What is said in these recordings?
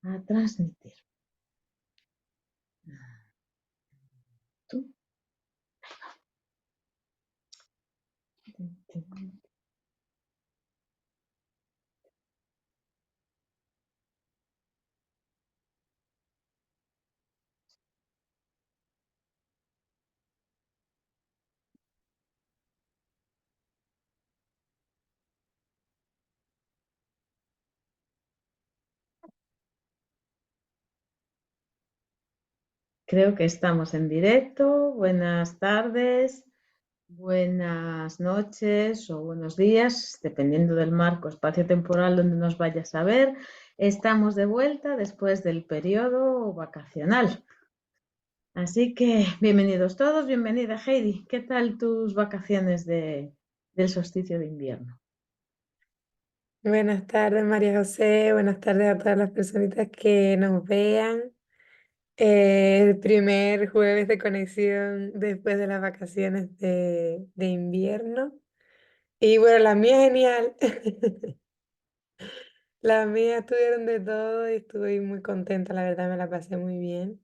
a transmitir. ¿Tú? Creo que estamos en directo. Buenas tardes, buenas noches o buenos días, dependiendo del marco espacio-temporal donde nos vayas a ver. Estamos de vuelta después del periodo vacacional. Así que bienvenidos todos, bienvenida Heidi. ¿Qué tal tus vacaciones del solsticio de invierno? Buenas tardes, María José. Buenas tardes a todas las personitas que nos vean. El primer jueves de conexión después de las vacaciones de invierno. Y bueno, la mía genial. Las mías estuvieron de todo y estuve muy contenta, la verdad me la pasé muy bien.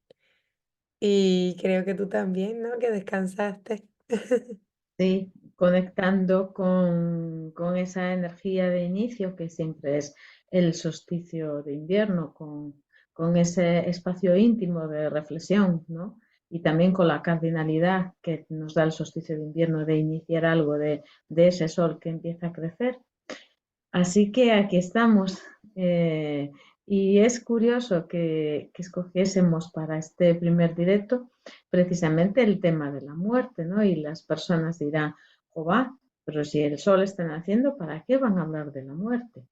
Y creo que tú también, ¿no? Que descansaste. Sí, conectando con esa energía de inicio que siempre es el solsticio de invierno, con ese espacio íntimo de reflexión, ¿no? Y también con la cardinalidad que nos da el solsticio de invierno de iniciar algo de ese sol que empieza a crecer. Así que aquí estamos. Y es curioso que escogiésemos para este primer directo precisamente el tema de la muerte, ¿no? Y las personas dirán, va, pero si el sol está naciendo, ¿para qué van a hablar de la muerte?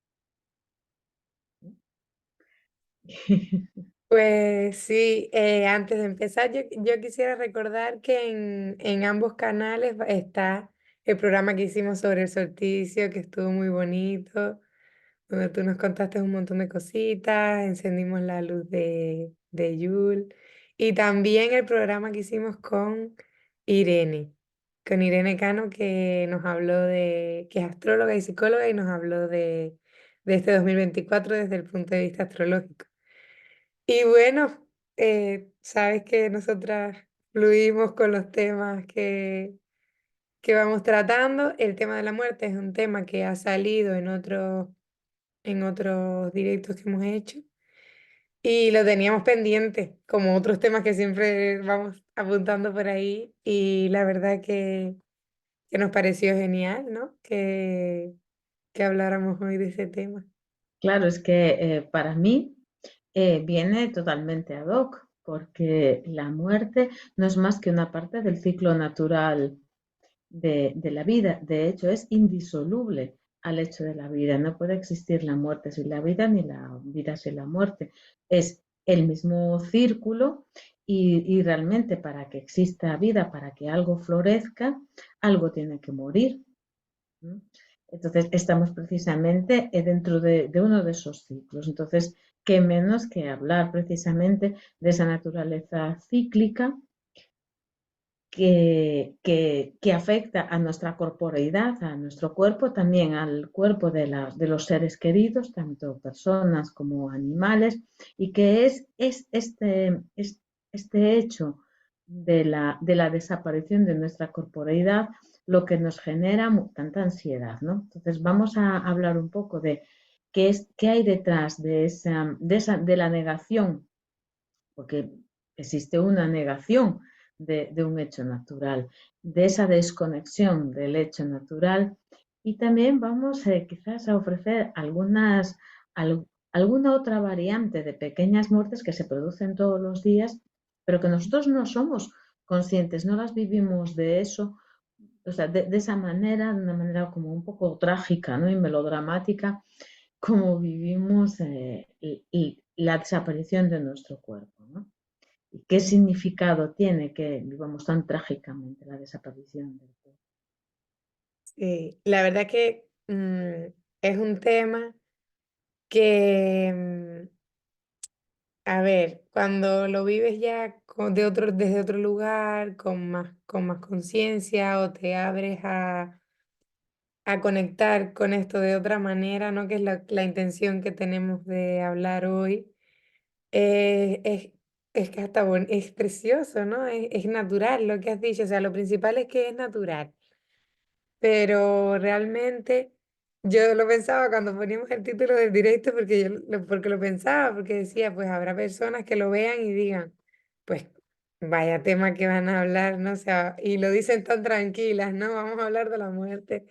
Pues sí, antes de empezar, yo quisiera recordar que en ambos canales está el programa que hicimos sobre el solsticio, que estuvo muy bonito, donde tú nos contaste un montón de cositas, encendimos la luz de Yule, y también el programa que hicimos Irene, con Irene Cano, que nos habló que es astróloga y psicóloga, y nos habló de este 2024 desde el punto de vista astrológico. Y bueno, sabes que nosotras fluimos con los temas que vamos tratando. El tema de la muerte es un tema que ha salido en otros directos que hemos hecho y lo teníamos pendiente, como otros temas que siempre vamos apuntando por ahí. Y la verdad que nos pareció genial, ¿no? Que habláramos hoy de ese tema. Claro, es que para mí viene totalmente ad hoc, porque la muerte no es más que una parte del ciclo natural de la vida. De hecho, es indisoluble al hecho de la vida. No puede existir la muerte sin la vida ni la vida sin la muerte. Es el mismo círculo y realmente para que exista vida, para que algo florezca, algo tiene que morir. ¿No? Entonces, estamos precisamente dentro de uno de esos ciclos. Entonces, qué menos que hablar precisamente de esa naturaleza cíclica que afecta a nuestra corporeidad, a nuestro cuerpo, también al cuerpo de los seres queridos, tanto personas como animales, y que es este hecho de la desaparición de nuestra corporeidad lo que nos genera tanta ansiedad, ¿no? Entonces vamos a hablar un poco de qué hay detrás de la negación, porque existe una negación de un hecho natural, de esa desconexión del hecho natural. Y también vamos quizás a ofrecer alguna otra variante de pequeñas muertes que se producen todos los días, pero que nosotros no somos conscientes, no las vivimos de eso, o sea, de esa manera, de una manera como un poco trágica, ¿no? Y melodramática, como vivimos y la desaparición de nuestro cuerpo, ¿no? ¿Y qué significado tiene que vivamos tan trágicamente la desaparición del cuerpo? Sí, la verdad que es un tema que, a ver, cuando lo vives ya desde otro lugar, con más conciencia, o te abres a conectar con esto de otra manera, ¿no? Que es la intención que tenemos de hablar hoy. Es, es que hasta es precioso, ¿no? Es natural lo que has dicho. O sea, lo principal es que es natural. Pero realmente yo lo pensaba cuando poníamos el título del directo porque porque lo pensaba, porque decía, pues habrá personas que lo vean y digan, pues vaya tema que van a hablar, ¿no? O sea, y lo dicen tan tranquilas, ¿no? Vamos a hablar de la muerte.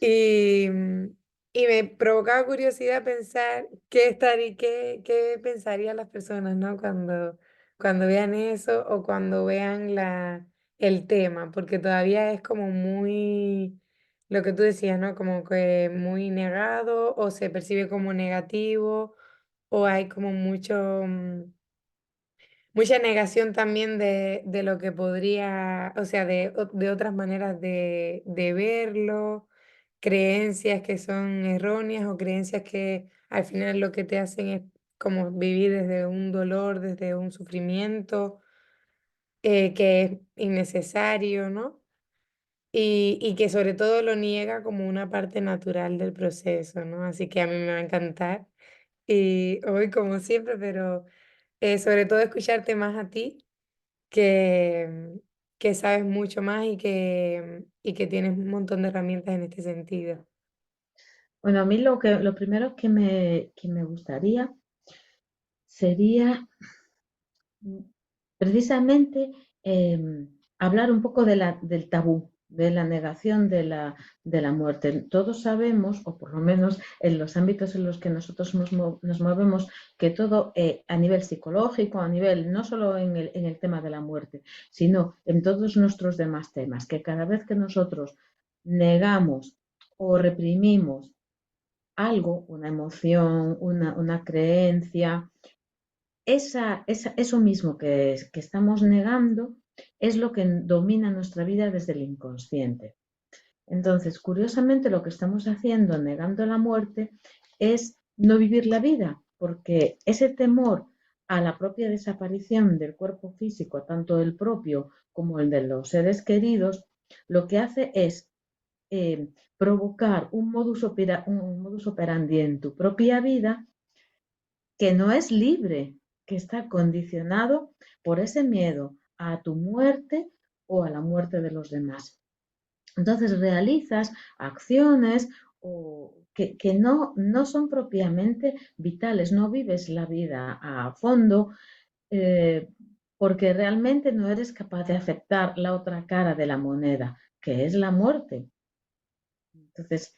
Y, y me provocaba curiosidad pensar qué pensarían las personas, ¿no? Cuando vean eso o cuando vean el tema, porque todavía es como muy, lo que tú decías, ¿no? Como que muy negado o se percibe como negativo o hay como mucha negación también de lo que podría, o sea, de otras maneras de verlo, creencias que son erróneas o creencias que al final lo que te hacen es como vivir desde un dolor, desde un sufrimiento que es innecesario, ¿no? Y que sobre todo lo niega como una parte natural del proceso, ¿no? Así que a mí me va a encantar. Y hoy, como siempre, pero sobre todo escucharte más a ti que sabes mucho más y que tienes un montón de herramientas en este sentido. Bueno, a mí lo primero que me gustaría sería precisamente hablar un poco del tabú, de la negación de la muerte. Todos sabemos, o por lo menos en los ámbitos en los que nosotros nos movemos, que todo a nivel psicológico, a nivel no solo en el tema de la muerte, sino en todos nuestros demás temas, que cada vez que nosotros negamos o reprimimos algo, una emoción, una creencia, eso mismo que estamos negando es lo que domina nuestra vida desde el inconsciente. Entonces, curiosamente, lo que estamos haciendo negando la muerte es no vivir la vida, porque ese temor a la propia desaparición del cuerpo físico, tanto el propio como el de los seres queridos, lo que hace es provocar un modus operandi en tu propia vida que no es libre, que está condicionado por ese miedo a tu muerte o a la muerte de los demás. Entonces realizas acciones que no son propiamente vitales, no vives la vida a fondo eh, porque realmente no eres capaz de aceptar la otra cara de la moneda, que es la muerte. Entonces,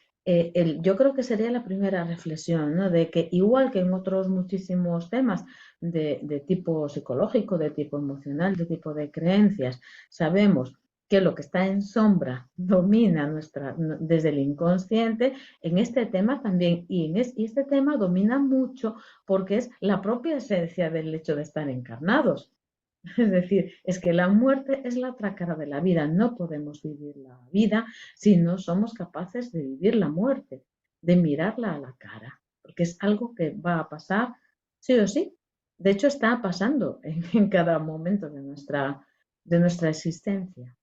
yo creo que sería la primera reflexión, ¿no? De que igual que en otros muchísimos temas de tipo psicológico, de tipo emocional, de tipo de creencias, sabemos que lo que está en sombra domina desde el inconsciente, en este tema también, y este tema domina mucho porque es la propia esencia del hecho de estar encarnados. Es decir, es que la muerte es la otra cara de la vida. No podemos vivir la vida si no somos capaces de vivir la muerte, de mirarla a la cara, porque es algo que va a pasar sí o sí. De hecho, está pasando en cada momento de nuestra existencia.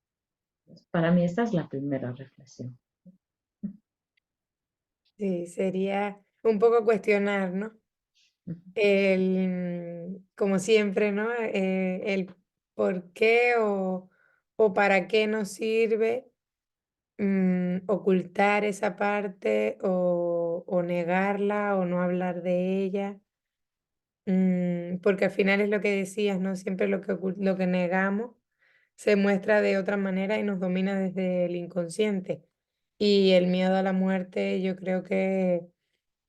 Para mí esta es la primera reflexión. Sí, sería un poco cuestionar, ¿no? Como siempre, ¿no? El por qué o para qué nos sirve ocultar esa parte o negarla o no hablar de ella. Porque al final es lo que decías, ¿no? Siempre lo que negamos se muestra de otra manera y nos domina desde el inconsciente. Y el miedo a la muerte yo creo que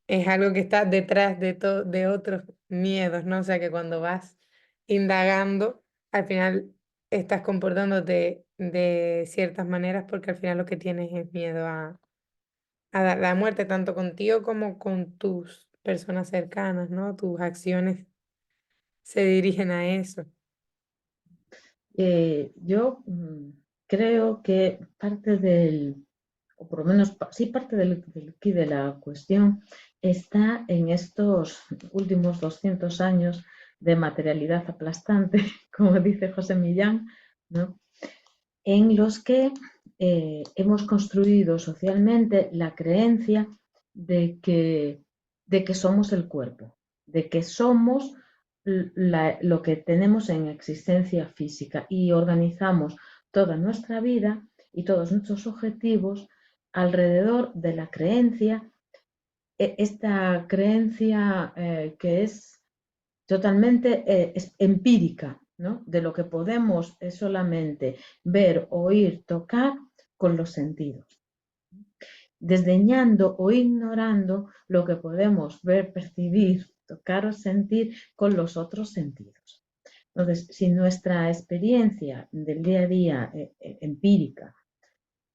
es algo que está detrás de otros miedos, ¿no? O sea que cuando vas indagando, al final estás comportándote de ciertas maneras porque al final lo que tienes es miedo a la muerte, tanto contigo como con tus personas cercanas, ¿no? Tus acciones se dirigen a eso. Yo creo que parte o por lo menos sí parte aquí de la cuestión está en estos últimos 200 años de materialidad aplastante, como dice José Millán, ¿no? En los que hemos construido socialmente la creencia de que, de que somos el cuerpo, de que somos lo que tenemos en existencia física y organizamos toda nuestra vida y todos nuestros objetivos alrededor de la creencia, esta creencia que es totalmente es empírica, ¿no? De lo que podemos solamente ver, oír, tocar con los sentidos, desdeñando o ignorando lo que podemos ver, percibir, tocar o sentir con los otros sentidos. Entonces, si nuestra experiencia del día a día empírica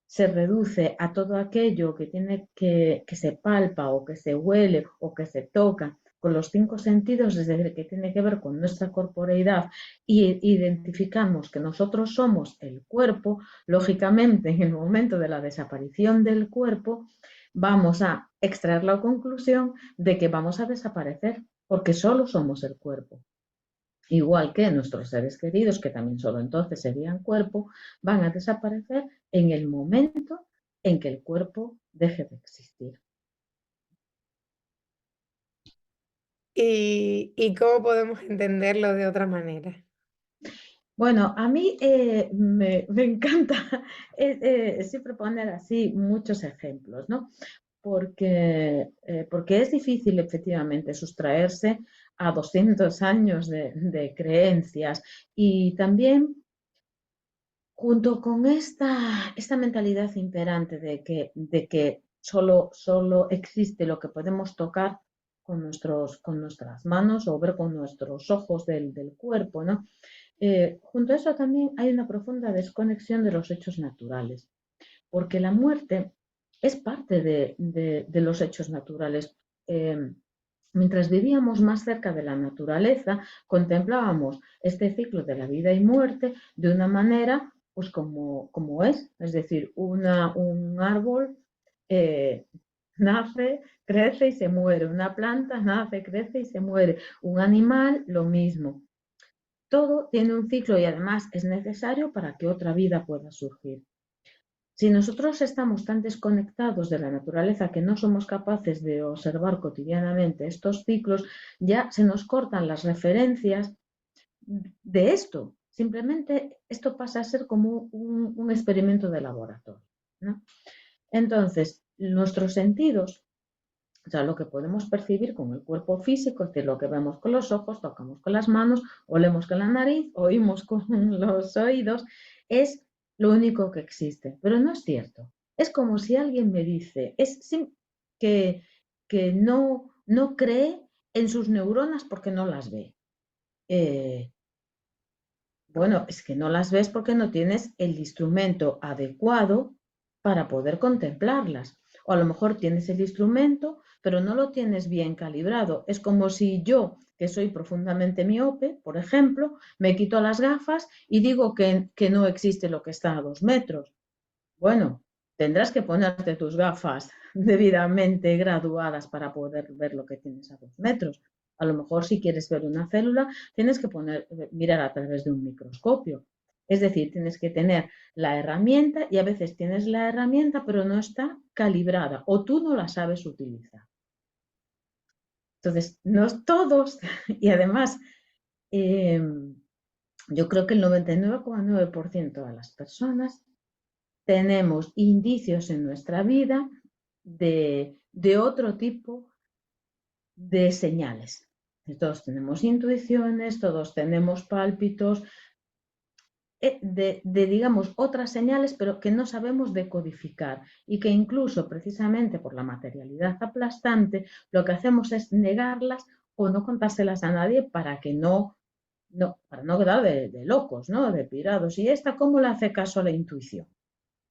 se reduce a todo aquello que tiene que se palpa o que se huele o que se toca con los cinco sentidos, es decir, que tiene que ver con nuestra corporeidad y identificamos que nosotros somos el cuerpo, lógicamente en el momento de la desaparición del cuerpo vamos a extraer la conclusión de que vamos a desaparecer porque solo somos el cuerpo. Igual que nuestros seres queridos, que también solo entonces serían cuerpo, van a desaparecer en el momento en que el cuerpo deje de existir. ¿Y cómo podemos entenderlo de otra manera? Bueno, a mí me encanta siempre poner así muchos ejemplos, ¿no? Porque es difícil efectivamente sustraerse a 200 años de creencias y también junto con esta mentalidad imperante de que solo existe lo que podemos tocar con nuestras manos o ver con nuestros ojos del cuerpo, ¿no? Junto a eso también hay una profunda desconexión de los hechos naturales, porque la muerte es parte de los hechos naturales. Eh, Mientras vivíamos más cerca de la naturaleza, contemplábamos este ciclo de la vida y muerte de una manera, pues como es decir, un árbol eh, nace, crece y se muere, una planta nace, crece y se muere, un animal lo mismo. Todo tiene un ciclo y además es necesario para que otra vida pueda surgir. Si nosotros estamos tan desconectados de la naturaleza que no somos capaces de observar cotidianamente estos ciclos, ya se nos cortan las referencias de esto. Simplemente esto pasa a ser como un experimento de laboratorio, ¿no? Entonces, nuestros sentidos, o sea, lo que podemos percibir con el cuerpo físico, es decir, lo que vemos con los ojos, tocamos con las manos, olemos con la nariz, oímos con los oídos, es lo único que existe. Pero no es cierto. Es como si alguien me dice que, que no cree en sus neuronas porque no las ve. Eh, bueno, es que no las ves porque no tienes el instrumento adecuado para poder contemplarlas. O a lo mejor tienes el instrumento, pero no lo tienes bien calibrado. Es como si yo, que soy profundamente miope, por ejemplo, me quito las gafas y digo que no existe lo que está a 2 metros. Bueno, tendrás que ponerte tus gafas debidamente graduadas para poder ver lo que tienes a 2 metros. A lo mejor si quieres ver una célula, tienes que mirar a través de un microscopio. Es decir, tienes que tener la herramienta y a veces tienes la herramienta pero no está calibrada o tú no la sabes utilizar. Entonces, no todos, y además, eh, yo creo que el 99,9% de las personas tenemos indicios en nuestra vida de otro tipo de señales. Todos tenemos intuiciones, todos tenemos pálpitos, digamos, otras señales, pero que no sabemos decodificar y que incluso precisamente por la materialidad aplastante, lo que hacemos es negarlas o no contárselas a nadie para que para no quedar de locos, ¿no? De pirados. ¿Y esta cómo le hace caso a la intuición?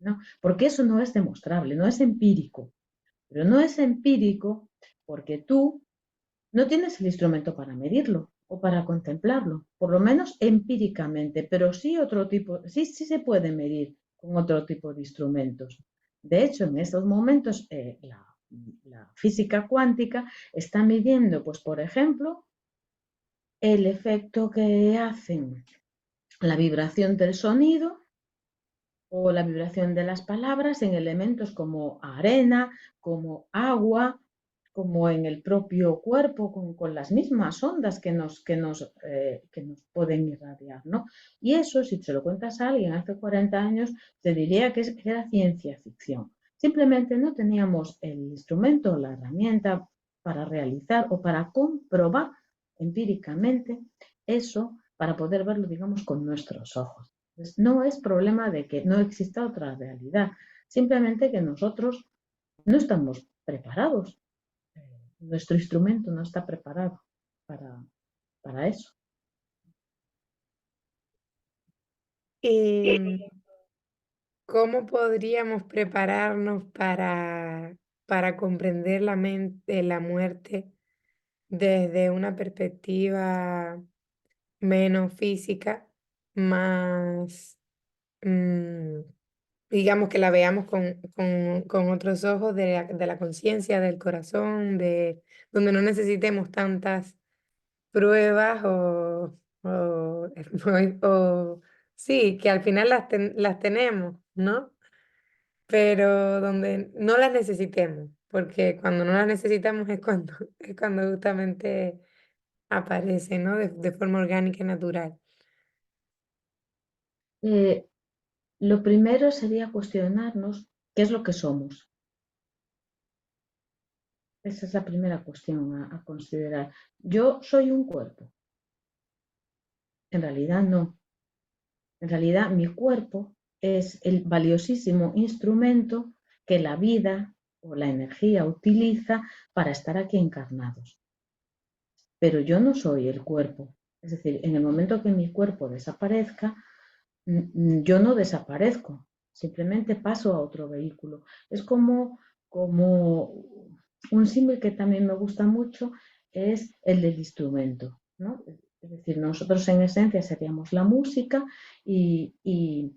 ¿No? Porque eso no es demostrable, no es empírico. Pero no es empírico porque tú no tienes el instrumento para medirlo o para contemplarlo, por lo menos empíricamente, pero sí otro tipo, sí se puede medir con otro tipo de instrumentos. De hecho, en estos momentos la física cuántica está midiendo, pues por ejemplo, el efecto que hacen la vibración del sonido o la vibración de las palabras en elementos como arena, como agua, como en el propio cuerpo, con las mismas ondas que nos pueden irradiar, ¿no? Y eso, si se lo cuentas a alguien hace 40 años, te diría que era ciencia ficción. Simplemente no teníamos el instrumento, la herramienta para realizar o para comprobar empíricamente eso, para poder verlo, digamos, con nuestros ojos. Entonces, no es problema de que no exista otra realidad, simplemente que nosotros no estamos preparados. Nuestro instrumento no está preparado para, para eso. ¿Y cómo podríamos prepararnos para comprender la muerte desde una perspectiva menos física, más, mm, digamos que la veamos con otros ojos de la conciencia, del corazón, donde no necesitemos tantas pruebas o, o sí, que al final las tenemos, ¿no? Pero donde no las necesitemos, porque cuando no las necesitamos es cuando, es cuando justamente aparece, ¿no? De forma orgánica y natural. Eh, lo primero sería cuestionarnos qué es lo que somos. Esa es la primera cuestión a considerar. Yo soy un cuerpo. En realidad no. En realidad mi cuerpo es el valiosísimo instrumento que la vida o la energía utiliza para estar aquí encarnados. Pero yo no soy el cuerpo. Es decir, en el momento que mi cuerpo desaparezca, yo no desaparezco, simplemente paso a otro vehículo. Es como un símil que también me gusta mucho, es el del instrumento, ¿no? Es decir, nosotros en esencia seríamos la música y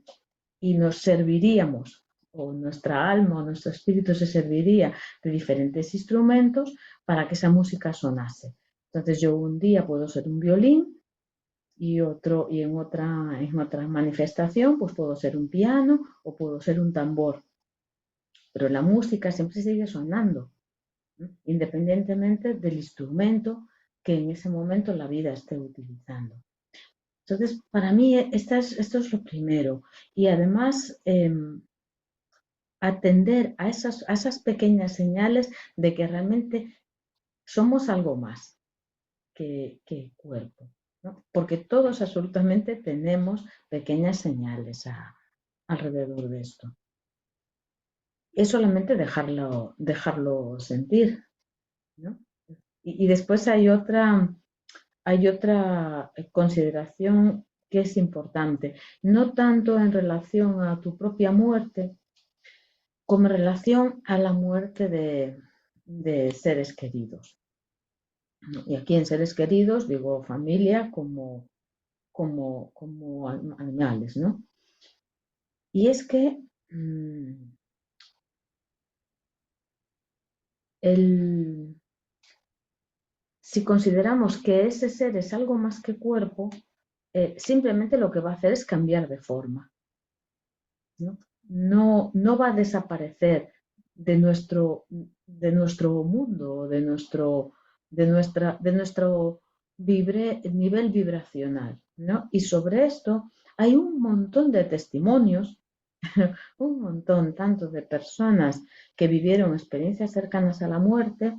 nos serviríamos, o nuestra alma o nuestro espíritu se serviría de diferentes instrumentos para que esa música sonase. Entonces yo un día puedo ser un violín y en otra manifestación pues puedo ser un piano o puedo ser un tambor, pero la música siempre sigue sonando, ¿no? Independientemente del instrumento que en ese momento la vida esté utilizando. Entonces, para mí esto es lo primero. Y además, atender a esas pequeñas señales de que realmente somos algo más que cuerpo, ¿no? Porque todos absolutamente tenemos pequeñas señales alrededor de esto. Es solamente dejarlo sentir, ¿no? Y después hay otra consideración que es importante, no tanto en relación a tu propia muerte, como en relación a la muerte de seres queridos. Y aquí en seres queridos digo familia como animales, ¿no? Y es que el, si consideramos que ese ser es algo más que cuerpo, simplemente lo que va a hacer es cambiar de forma, ¿no? No va a desaparecer de nuestro mundo, de nuestro nivel vibracional, ¿no? Y sobre esto hay un montón de testimonios, un montón tanto de personas que vivieron experiencias cercanas a la muerte,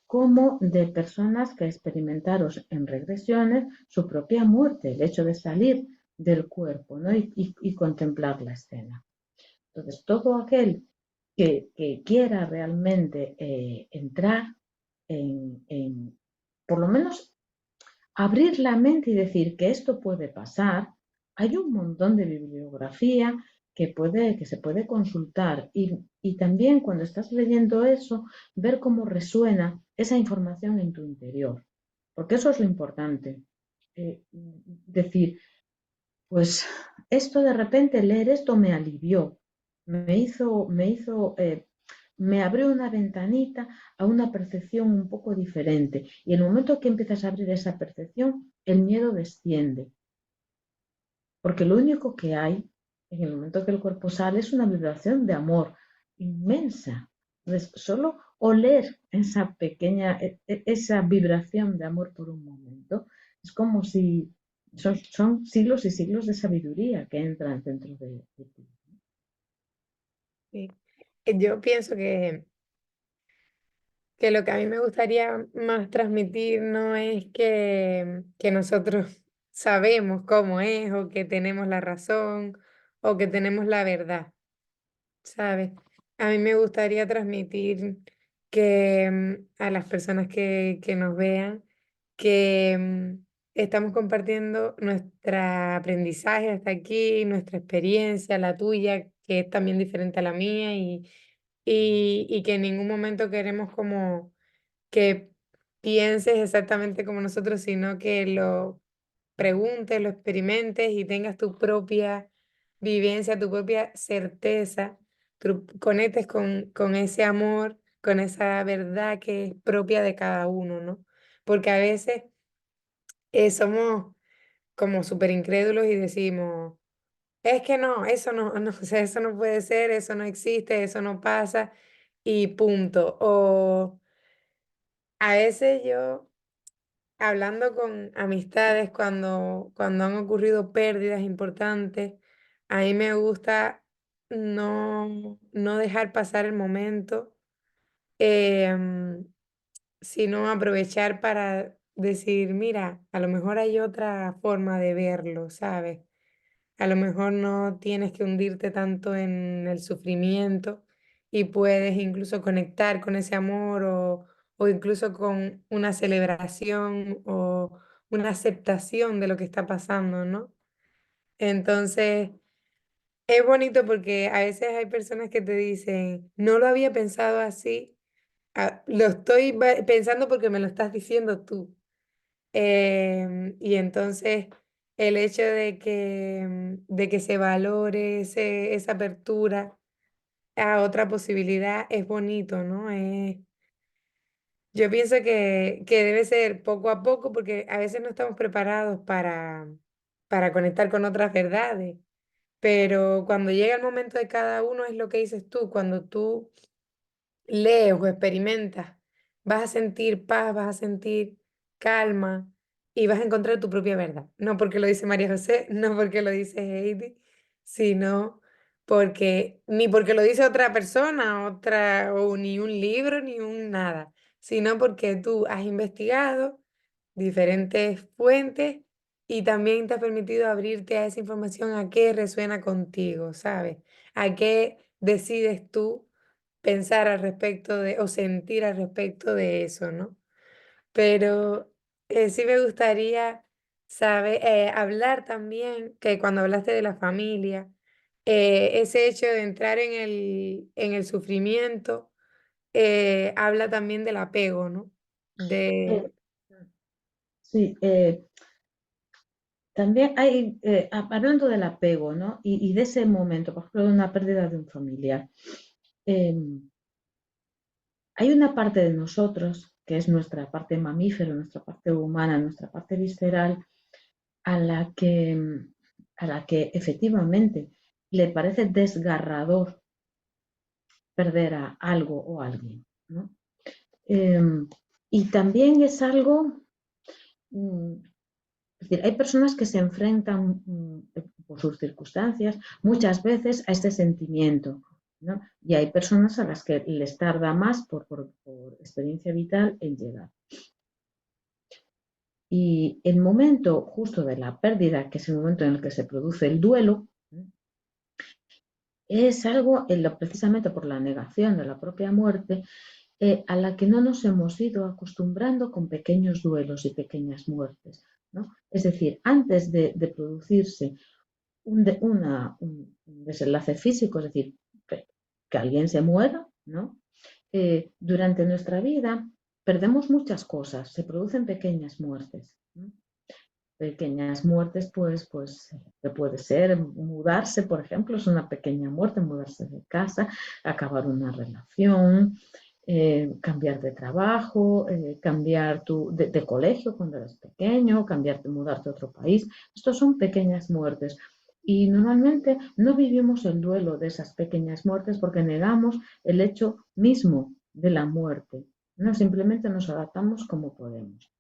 como de personas que experimentaron en regresiones su propia muerte, el hecho de salir del cuerpo, ¿no? Y contemplar la escena. Entonces, todo aquel que quiera realmente entrar por lo menos, abrir la mente y decir que esto puede pasar, hay un montón de bibliografía que se puede consultar y también cuando estás leyendo eso, ver cómo resuena esa información en tu interior, porque eso es lo importante. Decir, pues esto de repente, leer esto me alivió, me abrió una ventanita a una percepción un poco diferente. Y en el momento que empiezas a abrir esa percepción, el miedo desciende. Porque lo único que hay en el momento que el cuerpo sale es una vibración de amor inmensa. Entonces, solo oler esa pequeña, esa vibración de amor por un momento. Es como si son siglos y siglos de sabiduría que entran dentro de ti. Sí. Yo pienso que lo que a mí me gustaría más transmitir no es que nosotros sabemos cómo es o que tenemos la razón o que tenemos la verdad, ¿sabes? A mí me gustaría transmitir que a las personas que nos vean que estamos compartiendo nuestro aprendizaje hasta aquí, nuestra experiencia, la tuya, que es también diferente a la mía y que en ningún momento queremos como que pienses exactamente como nosotros, sino que lo preguntes, lo experimentes y tengas tu propia vivencia, tu propia certeza, conectes con ese amor, con esa verdad que es propia de cada uno, ¿no? Porque a veces somos como súper incrédulos y decimos, es que no, eso no, no, o sea, eso no puede ser, eso no existe, eso no pasa y punto. O a veces yo, hablando con amistades cuando han ocurrido pérdidas importantes, a mí me gusta no dejar pasar el momento, em, sino aprovechar para decir, mira, a lo mejor hay otra forma de verlo, ¿sabes? A lo mejor no tienes que hundirte tanto en el sufrimiento y puedes incluso conectar con ese amor o incluso con una celebración o una aceptación de lo que está pasando, ¿no? Entonces, es bonito porque a veces hay personas que te dicen, no lo había pensado así, lo estoy pensando porque me lo estás diciendo tú. Y entonces el hecho de que se valore esa apertura a otra posibilidad es bonito, ¿no? Yo pienso que debe ser poco a poco porque a veces no estamos preparados para conectar con otras verdades, pero cuando llega el momento de cada uno es lo que dices tú, cuando tú lees o experimentas, vas a sentir paz, vas a sentir calma y vas a encontrar tu propia verdad. No porque lo dice María José, no porque lo dice Heidi, sino ni porque lo dice otra persona, o ni un libro, ni un nada, sino porque tú has investigado diferentes fuentes y también te ha permitido abrirte a esa información, a qué resuena contigo, ¿sabes? A qué decides tú pensar al respecto de, o sentir al respecto de eso, ¿no? Pero sí me gustaría saber, hablar también, que cuando hablaste de la familia, ese hecho de entrar en el sufrimiento, habla también del apego, ¿no? Eh, De, sí, también hay, hablando del apego, ¿no? Y de ese momento, por ejemplo, de una pérdida de un familiar, eh, hay una parte de nosotros, que es nuestra parte mamífero, nuestra parte humana, nuestra parte visceral, a la que efectivamente le parece desgarrador perder a algo o a alguien, ¿no? Eh, y también es algo, mm, es decir, hay personas que se enfrentan por sus circunstancias muchas veces a este sentimiento, ¿no? Y hay personas a las que les tarda más por experiencia vital en llegar. Y el momento justo de la pérdida, que es el momento en el que se produce el duelo, es algo, precisamente por la negación de la propia muerte, a la que no nos hemos ido acostumbrando con pequeños duelos y pequeñas muertes, ¿no? Es decir, antes de producirse un desenlace físico, es decir, que alguien se muera, ¿no? Durante nuestra vida perdemos muchas cosas, se producen pequeñas muertes, ¿no? Pequeñas muertes, pues que puede ser mudarse, por ejemplo, es una pequeña muerte, mudarse de casa, acabar una relación, cambiar de trabajo, cambiar de colegio cuando eres pequeño, cambiarte, mudarte a otro país. Estos son pequeñas muertes. Y normalmente no vivimos el duelo de esas pequeñas muertes porque negamos el hecho mismo de la muerte. No, simplemente nos adaptamos como podemos.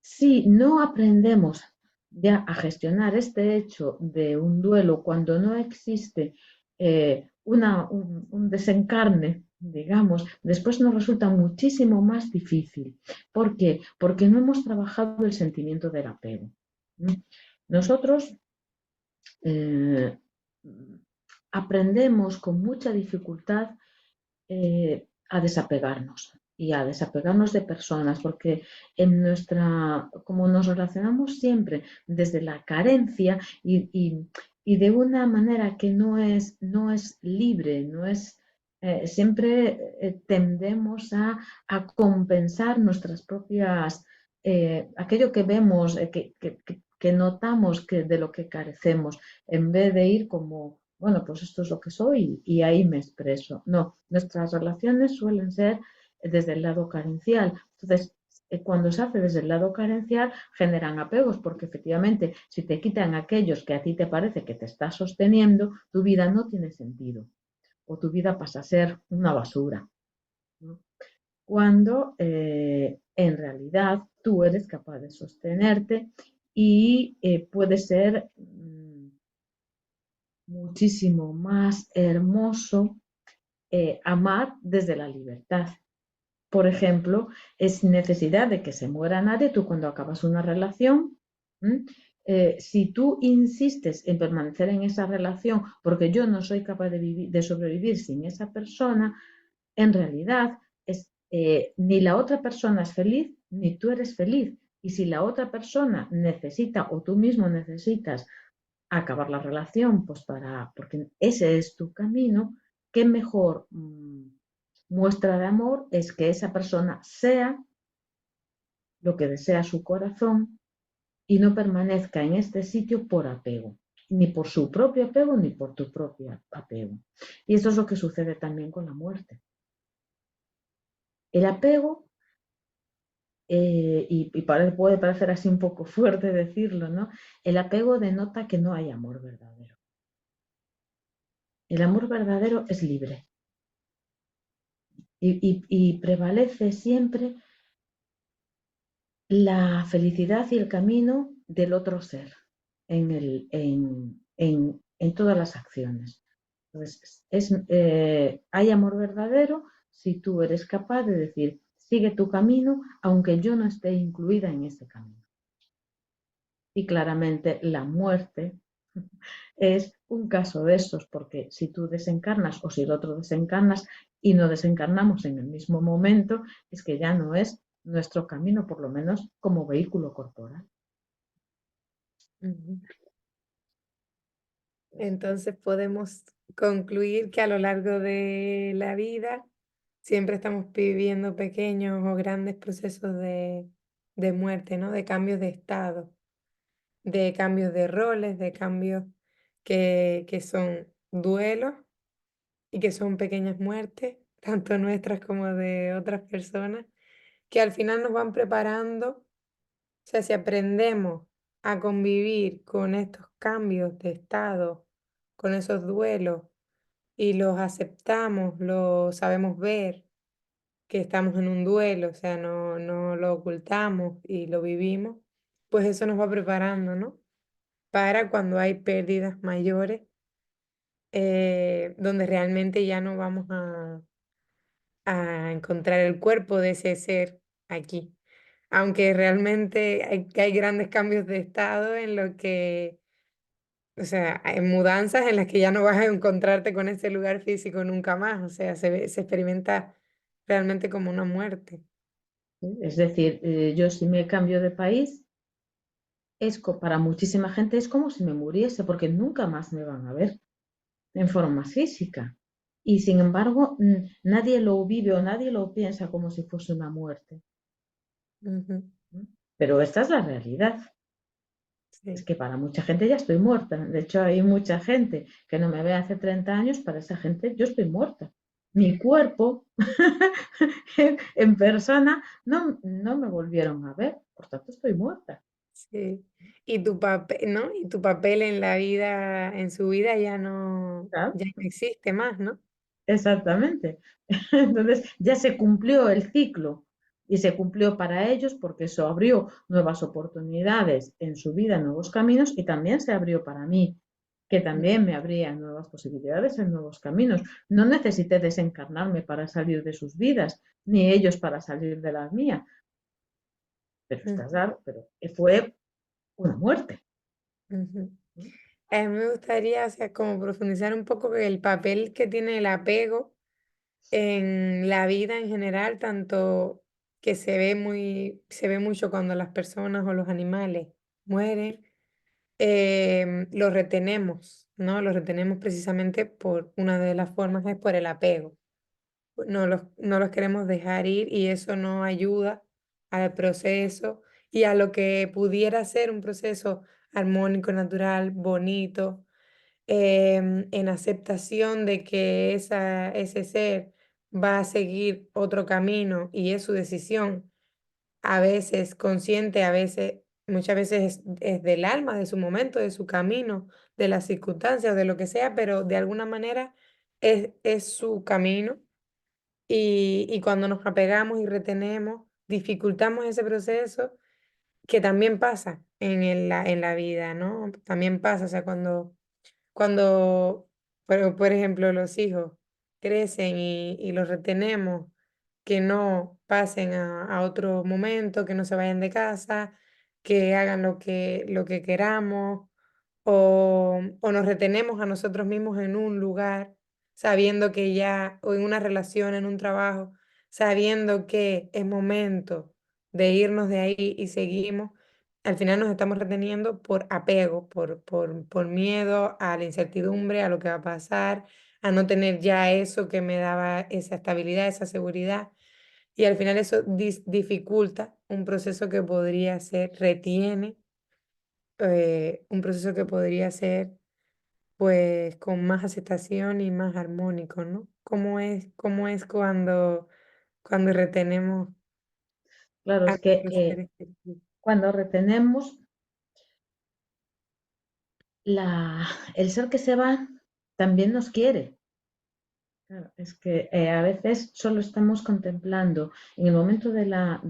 Si no aprendemos ya a gestionar este hecho de un duelo cuando no existe un desencarne, digamos, después nos resulta muchísimo más difícil. ¿Por qué? Porque no hemos trabajado el sentimiento del apego. Nosotros eh, aprendemos con mucha dificultad a desapegarnos y a desapegarnos de personas, porque como nos relacionamos siempre desde la carencia y de una manera que no es libre, siempre tendemos a compensar nuestras propias, aquello que vemos, que notamos de lo que carecemos, en vez de ir como, bueno, pues esto es lo que soy y ahí me expreso. No, nuestras relaciones suelen ser desde el lado carencial. Entonces, cuando se hace desde el lado carencial, generan apegos, porque efectivamente, si te quitan aquellos que a ti te parece que te está sosteniendo, tu vida no tiene sentido o tu vida pasa a ser una basura, ¿no? Cuando en realidad tú eres capaz de sostenerte y puede ser muchísimo más hermoso amar desde la libertad. Por ejemplo, es necesidad de que se muera nadie. Tú cuando acabas una relación, si tú insistes en permanecer en esa relación porque yo no soy capaz de sobrevivir sin esa persona, en realidad ni la otra persona es feliz, ni tú eres feliz. Y si la otra persona necesita o tú mismo necesitas acabar la relación, pues porque ese es tu camino, qué mejor muestra de amor es que esa persona sea lo que desea su corazón y no permanezca en este sitio por apego, ni por su propio apego ni por tu propio apego. Y eso es lo que sucede también con la muerte. El apego, puede parecer así un poco fuerte decirlo, ¿no? El apego denota que no hay amor verdadero. El amor verdadero es libre y prevalece siempre la felicidad y el camino del otro ser en todas las acciones. Entonces, hay amor verdadero si tú eres capaz de decir, sigue tu camino, aunque yo no esté incluida en ese camino. Y claramente la muerte es un caso de esos, porque si tú desencarnas o si el otro desencarnas y no desencarnamos en el mismo momento, es que ya no es nuestro camino, por lo menos como vehículo corporal. Ujú. Entonces podemos concluir que a lo largo de la vida siempre estamos viviendo pequeños o grandes procesos de muerte, ¿no? De cambios de estado, de cambios de roles, de cambios que son duelos y que son pequeñas muertes, tanto nuestras como de otras personas, que al final nos van preparando. O sea, si aprendemos a convivir con estos cambios de estado, con esos duelos, y los aceptamos, los sabemos ver, que estamos en un duelo, o sea, no lo ocultamos y lo vivimos, pues eso nos va preparando, ¿no? Para cuando hay pérdidas mayores, donde realmente ya no vamos a encontrar el cuerpo de ese ser aquí. Aunque realmente hay grandes cambios de estado en lo que, o sea, hay mudanzas en las que ya no vas a encontrarte con ese lugar físico nunca más, o sea, se experimenta realmente como una muerte. Es decir, yo si me cambio de país, para muchísima gente es como si me muriese, porque nunca más me van a ver en forma física. Y sin embargo, nadie lo vive o nadie lo piensa como si fuese una muerte. Ujú, Pero esta es la realidad. Es sí, que para mucha gente ya estoy muerta. De hecho, hay mucha gente que no me ve hace 30 años, para esa gente yo estoy muerta. Mi cuerpo en persona no me volvieron a ver, por tanto estoy muerta. sí. Y tu papel, ¿no? Y tu papel en la vida, en su vida ya ¿Sabes? no existe más, ¿no? exactamente. Entonces ya se cumplió el ciclo y se cumplió para ellos porque eso abrió nuevas oportunidades en su vida, nuevos caminos y también se abrió para mí, que también me abría nuevas posibilidades en nuevos caminos. No necesité desencarnarme para salir de sus vidas, ni ellos para salir de las mías, pero está Ujú, claro, pero fue una muerte. ujú. A mí me gustaría, o sea, como profundizar un poco en el papel que tiene el apego en la vida en general, tanto que se ve mucho cuando las personas o los animales mueren, los retenemos, ¿no? Los retenemos precisamente por una de las formas es por el apego. No los queremos dejar ir y eso no ayuda al proceso y a lo que pudiera ser un proceso armónico, natural, bonito, en aceptación de que ese ser va a seguir otro camino y es su decisión, a veces consciente, a veces, muchas veces es del alma, de su momento, de su camino, de las circunstancias, de lo que sea, pero de alguna manera es su camino y cuando nos apegamos y retenemos, dificultamos ese proceso que también pasa en la vida, ¿no? También pasa, o sea, cuando, por ejemplo, los hijos crecen y los retenemos, que no pasen a otro momento, que no se vayan de casa, que hagan lo que queramos, o nos retenemos a nosotros mismos en un lugar, sabiendo que ya, o en una relación, en un trabajo, sabiendo que es momento de irnos de ahí y seguimos, al final nos estamos reteniendo por apego, por miedo a la incertidumbre, a lo que va a pasar, a no tener ya eso que me daba esa estabilidad, esa seguridad. Y al final eso dificulta un proceso que podría ser, retiene un proceso que podría ser pues con más aceptación y más armónico, ¿no? Cómo es cuando retenemos Claro, a es que nuestros seres queridos? cuando retenemos, el ser que se va también nos quiere. Claro, es que a veces solo estamos contemplando en el momento de la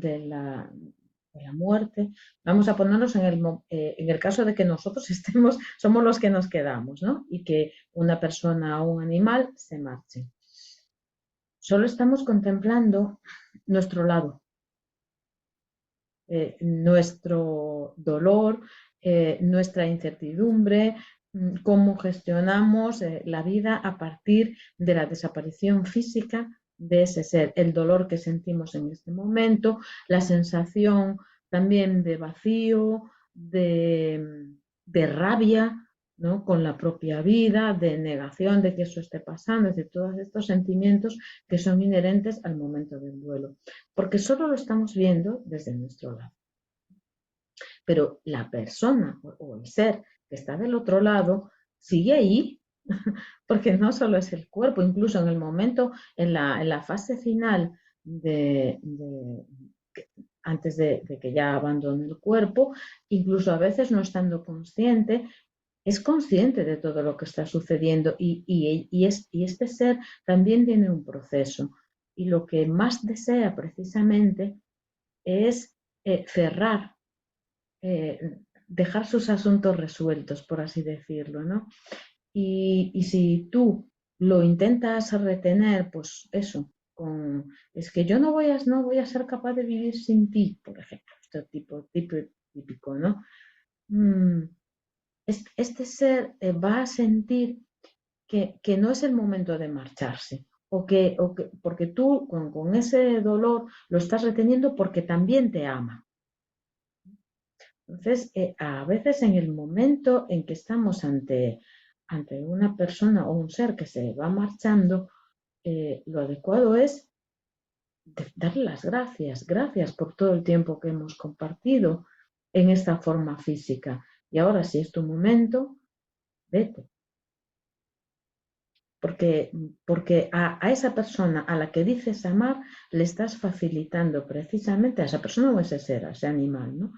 muerte, vamos a ponernos en el caso de que nosotros estemos, somos los que nos quedamos, ¿no? Y que una persona o un animal se marche. Solo estamos contemplando nuestro lado, nuestro dolor, nuestra incertidumbre, cómo gestionamos la vida a partir de la desaparición física de ese ser, el dolor que sentimos en este momento, la sensación también de vacío, de rabia, ¿no? Con la propia vida, de negación de que eso esté pasando, es decir, todos estos sentimientos que son inherentes al momento del duelo, porque solo lo estamos viendo desde nuestro lado. Pero la persona o el ser que está del otro lado sigue ahí, porque no solo es el cuerpo, incluso en el momento, en la fase final antes de que ya abandone el cuerpo, incluso a veces no estando consciente, es consciente de todo lo que está sucediendo y este ser también tiene un proceso. Y lo que más desea precisamente es cerrar, dejar sus asuntos resueltos, por así decirlo, ¿no? Y si tú lo intentas retener, pues eso, es que yo no voy a ser capaz de vivir sin ti, por ejemplo, este típico, ¿no? Mm, este ser va a sentir que no es el momento de marcharse, porque tú con ese dolor lo estás reteniendo porque también te ama. Entonces, a veces en el momento en que estamos ante una persona o un ser que se va marchando, lo adecuado es darle las gracias, gracias por todo el tiempo que hemos compartido en esta forma física. Y ahora, si es tu momento, vete. Porque a esa persona a la que dices amar, le estás facilitando precisamente a esa persona o a ese ser, a ese animal, ¿no?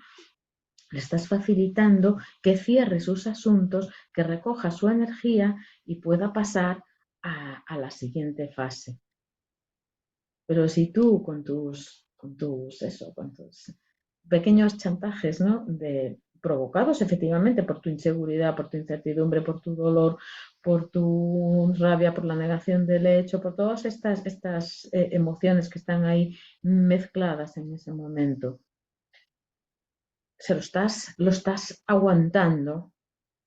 Le estás facilitando que cierre sus asuntos, que recoja su energía y pueda pasar a la siguiente fase. Pero si tú con tus pequeños chantajes, ¿no? Provocados efectivamente por tu inseguridad, por tu incertidumbre, por tu dolor, por tu rabia, por la negación del hecho, por todas estas emociones que están ahí mezcladas en ese momento, lo estás aguantando.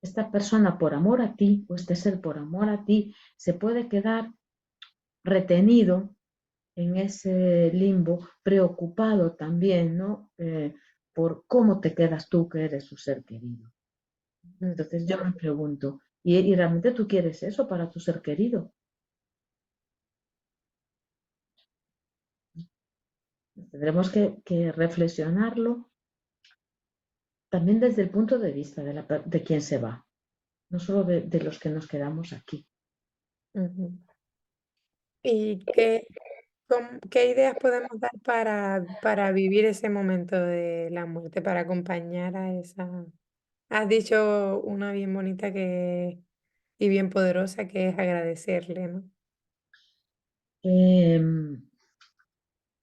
Esta persona por amor a ti, o este ser por amor a ti, se puede quedar retenido en ese limbo, preocupado también, ¿no? Por cómo te quedas tú, que eres su ser querido. Mm. Entonces yo me pregunto, ¿y realmente tú quieres eso para tu ser querido? Tendremos que reflexionarlo también desde el punto de vista de quien se va, no solo de los que nos quedamos aquí. Ujú. ¿Y qué ideas podemos dar para vivir ese momento de la muerte, para acompañar a esa? Has dicho una bien bonita y bien poderosa que es agradecerle, ¿no? Em,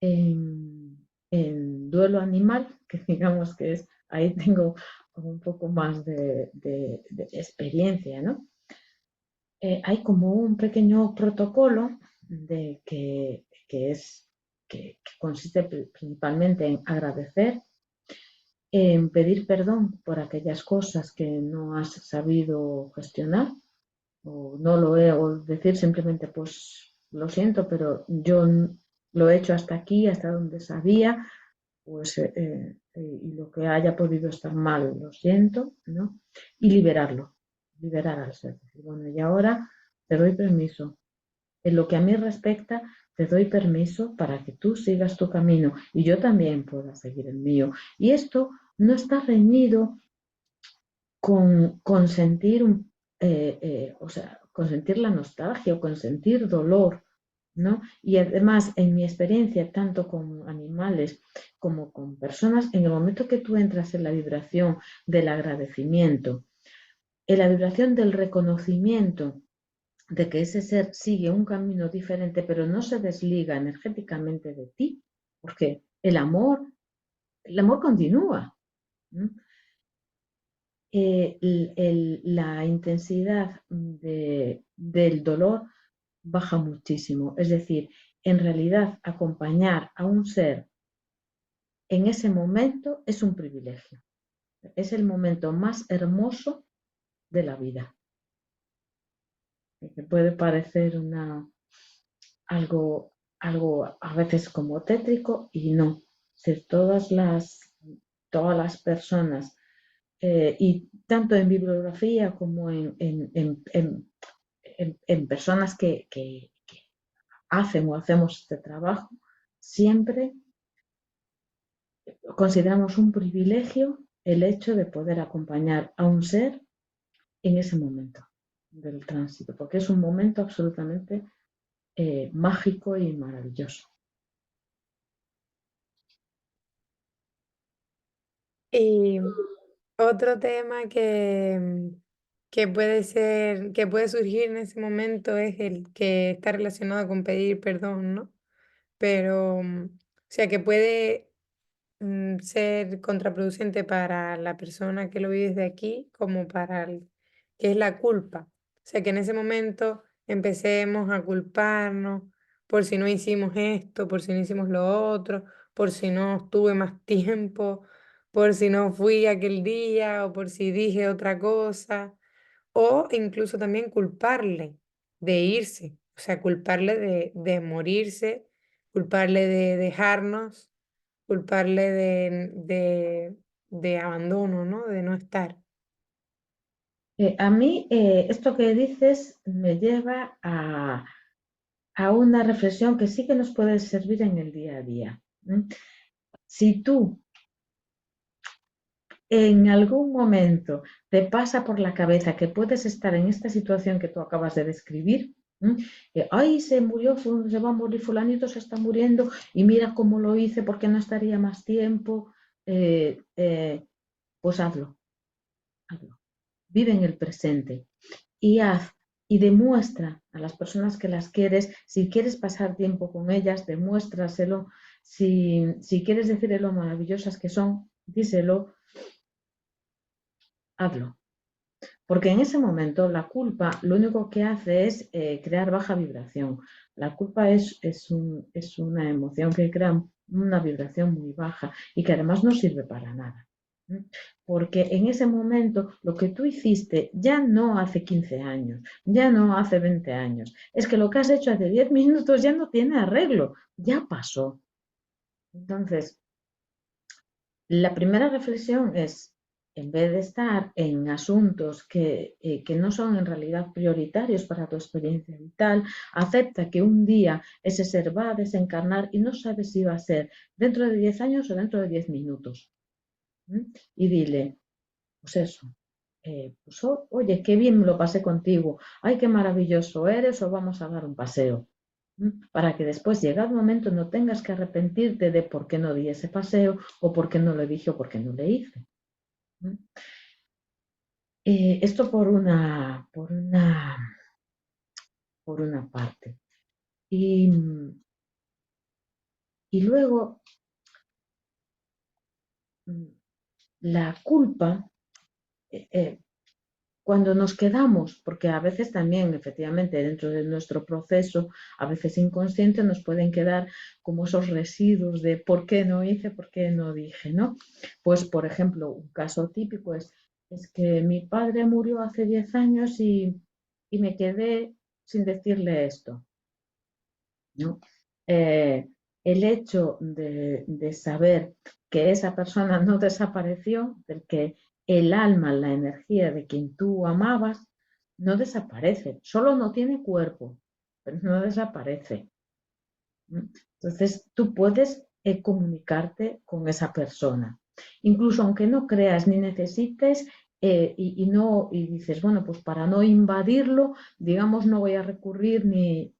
en duelo animal, que digamos que es, ahí tengo como un poco más de experiencia, ¿no? Hay como un pequeño protocolo que consiste principalmente en agradecer, en pedir perdón por aquellas cosas que no has sabido gestionar o no lo he, o decir simplemente pues lo siento, pero yo lo he hecho hasta aquí, hasta donde sabía, pues y lo que haya podido estar mal, lo siento, ¿no? Y liberarlo, liberar al ser. Bueno, y ahora te doy permiso. En lo que a mí respecta, te doy permiso para que tú sigas tu camino y yo también pueda seguir el mío. Y esto no está reñido con sentir, o sea, con sentir la nostalgia o con sentir dolor, ¿no? Y además, en mi experiencia, tanto con animales como con personas, en el momento que tú entras en la vibración del agradecimiento, en la vibración del reconocimiento de que ese ser sigue un camino diferente, pero no se desliga energéticamente de ti, porque el amor continúa, ¿no? La intensidad del dolor baja muchísimo. Es decir, en realidad acompañar a un ser en ese momento es un privilegio. Es el momento más hermoso de la vida. Que puede parecer algo, algo a veces como tétrico y no. Si todas las personas, y tanto en bibliografía como en personas que hacen o hacemos este trabajo, siempre consideramos un privilegio el hecho de poder acompañar a un ser en ese momento del tránsito, porque es un momento absolutamente mágico y maravilloso. Y otro tema que puede surgir en ese momento es el que está relacionado con pedir perdón, ¿no? Pero, o sea, que puede ser contraproducente para la persona que lo vive desde aquí como para el que es la culpa. O sea, que en ese momento empecemos a culparnos por si no hicimos esto, por si no hicimos lo otro, por si no tuve más tiempo, por si no fui aquel día o por si dije otra cosa, o incluso también culparle de irse, o sea, culparle de morirse, culparle de dejarnos, culparle de abandono, ¿no? De no estar. A mí esto que dices me lleva a una reflexión que sí que nos puede servir en el día a día. Si tú en algún momento te pasa por la cabeza que puedes estar en esta situación que tú acabas de describir, ay, se va a morir fulanito, se está muriendo y mira cómo lo hice, porque no estaría más tiempo, eh, eh, pues hazlo. Vive en el presente y haz y demuestra a las personas que las quieres, si quieres pasar tiempo con ellas, demuéstraselo, si quieres decirle lo maravillosas que son, díselo, hazlo. Porque en ese momento la culpa lo único que hace es crear baja vibración. La culpa es una emoción que crea una vibración muy baja y que además no sirve para nada. Porque en ese momento lo que tú hiciste ya no hace 15 años, ya no hace 20 años, es que lo que has hecho hace 10 minutos ya no tiene arreglo, ya pasó. Entonces, la primera reflexión es, en vez de estar en asuntos que no son en realidad prioritarios para tu experiencia vital, acepta que un día ese ser va a desencarnar y no sabes si va a ser dentro de 10 años o dentro de 10 minutos. Y dile, pues eso, pues, oye, qué bien me lo pasé contigo, ay, qué maravilloso eres, o vamos a dar un paseo. Para que después, llegado el momento, no tengas que arrepentirte de por qué no di ese paseo, o por qué no lo dije, o por qué no le hice. Esto por una parte. Y luego, la culpa, cuando nos quedamos, porque a veces también, efectivamente, dentro de nuestro proceso, a veces inconsciente, nos pueden quedar como esos residuos de por qué no hice, por qué no dije, ¿no? Pues, por ejemplo, un caso típico es que mi padre murió hace 10 años y me quedé sin decirle esto, ¿no? Eh, el hecho de saber que esa persona no desapareció, del que el alma, la energía de quien tú amabas, no desaparece, solo no tiene cuerpo, pero no desaparece. Entonces, tú puedes comunicarte con esa persona, incluso aunque no creas ni necesites y dices, bueno, pues para no invadirlo, digamos, no voy a recurrir ni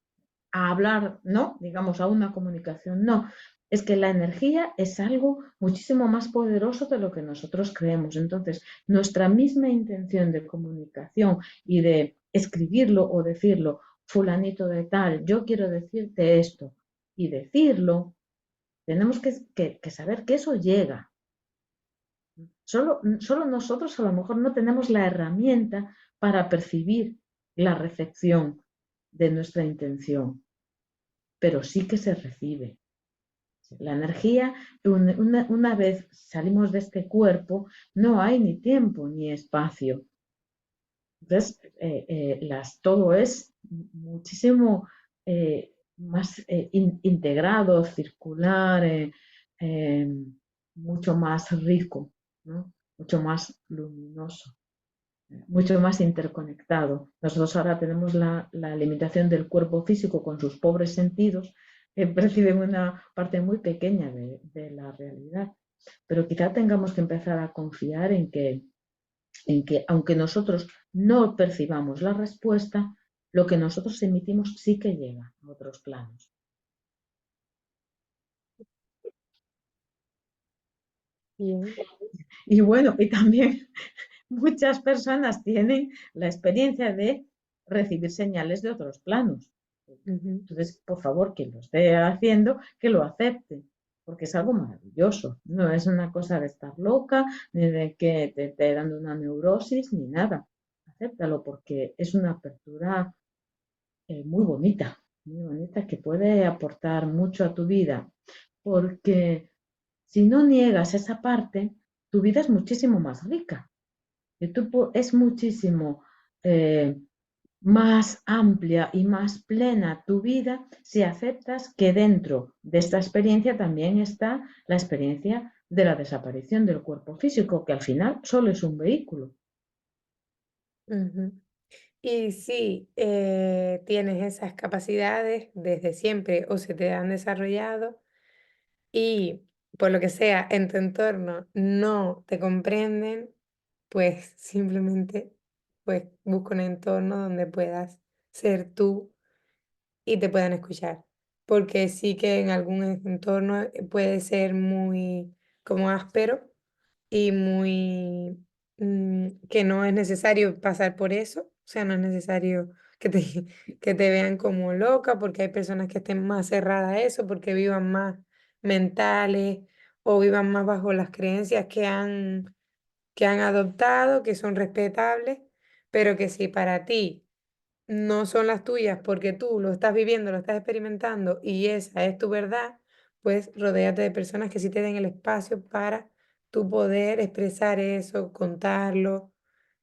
a hablar, no, digamos, a una comunicación, no. Es que la energía es algo muchísimo más poderoso de lo que nosotros creemos. Entonces, nuestra misma intención de comunicación y de escribirlo o decirlo, fulanito de tal, yo quiero decirte esto, y decirlo, tenemos que saber que eso llega. Solo nosotros a lo mejor no tenemos la herramienta para percibir la recepción de nuestra intención, pero sí que se recibe. La energía, una vez salimos de este cuerpo, no hay ni tiempo ni espacio. Entonces, todo es muchísimo más integrado, circular, eh, mucho más rico, ¿no? Mucho más luminoso, mucho más interconectado. Nosotros ahora tenemos la limitación del cuerpo físico con sus pobres sentidos, que perciben una parte muy pequeña de la realidad. Pero quizá tengamos que empezar a confiar en que aunque nosotros no percibamos la respuesta, lo que nosotros emitimos sí que llega a otros planos. Bien. Y bueno, y también muchas personas tienen la experiencia de recibir señales de otros planos. Ujú. Entonces, por favor, quien lo esté haciendo, que lo acepte, porque es algo maravilloso. No es una cosa de estar loca, ni de que te esté dando una neurosis, ni nada. Acéptalo porque es una apertura muy bonita que puede aportar mucho a tu vida, porque si no niegas esa parte, tu vida es muchísimo más rica. Es muchísimo más amplia y más plena tu vida si aceptas que dentro de esta experiencia también está la experiencia de la desaparición del cuerpo físico, que al final solo es un vehículo. Ujú. Y si tienes esas capacidades desde siempre o se te han desarrollado y por lo que sea en tu entorno no te comprenden, pues simplemente pues busca un entorno donde puedas ser tú y te puedan escuchar. Porque sí que en algún entorno puede ser muy como áspero y muy que no es necesario pasar por eso, o sea, no es necesario que te, que te vean como loca, porque hay personas que estén más cerradas a eso, porque vivan más mentales o vivan más bajo las creencias que han adoptado, que son respetables, pero que si para ti no son las tuyas porque tú lo estás viviendo, lo estás experimentando y esa es tu verdad, pues rodéate de personas que sí te den el espacio para tú poder expresar eso, contarlo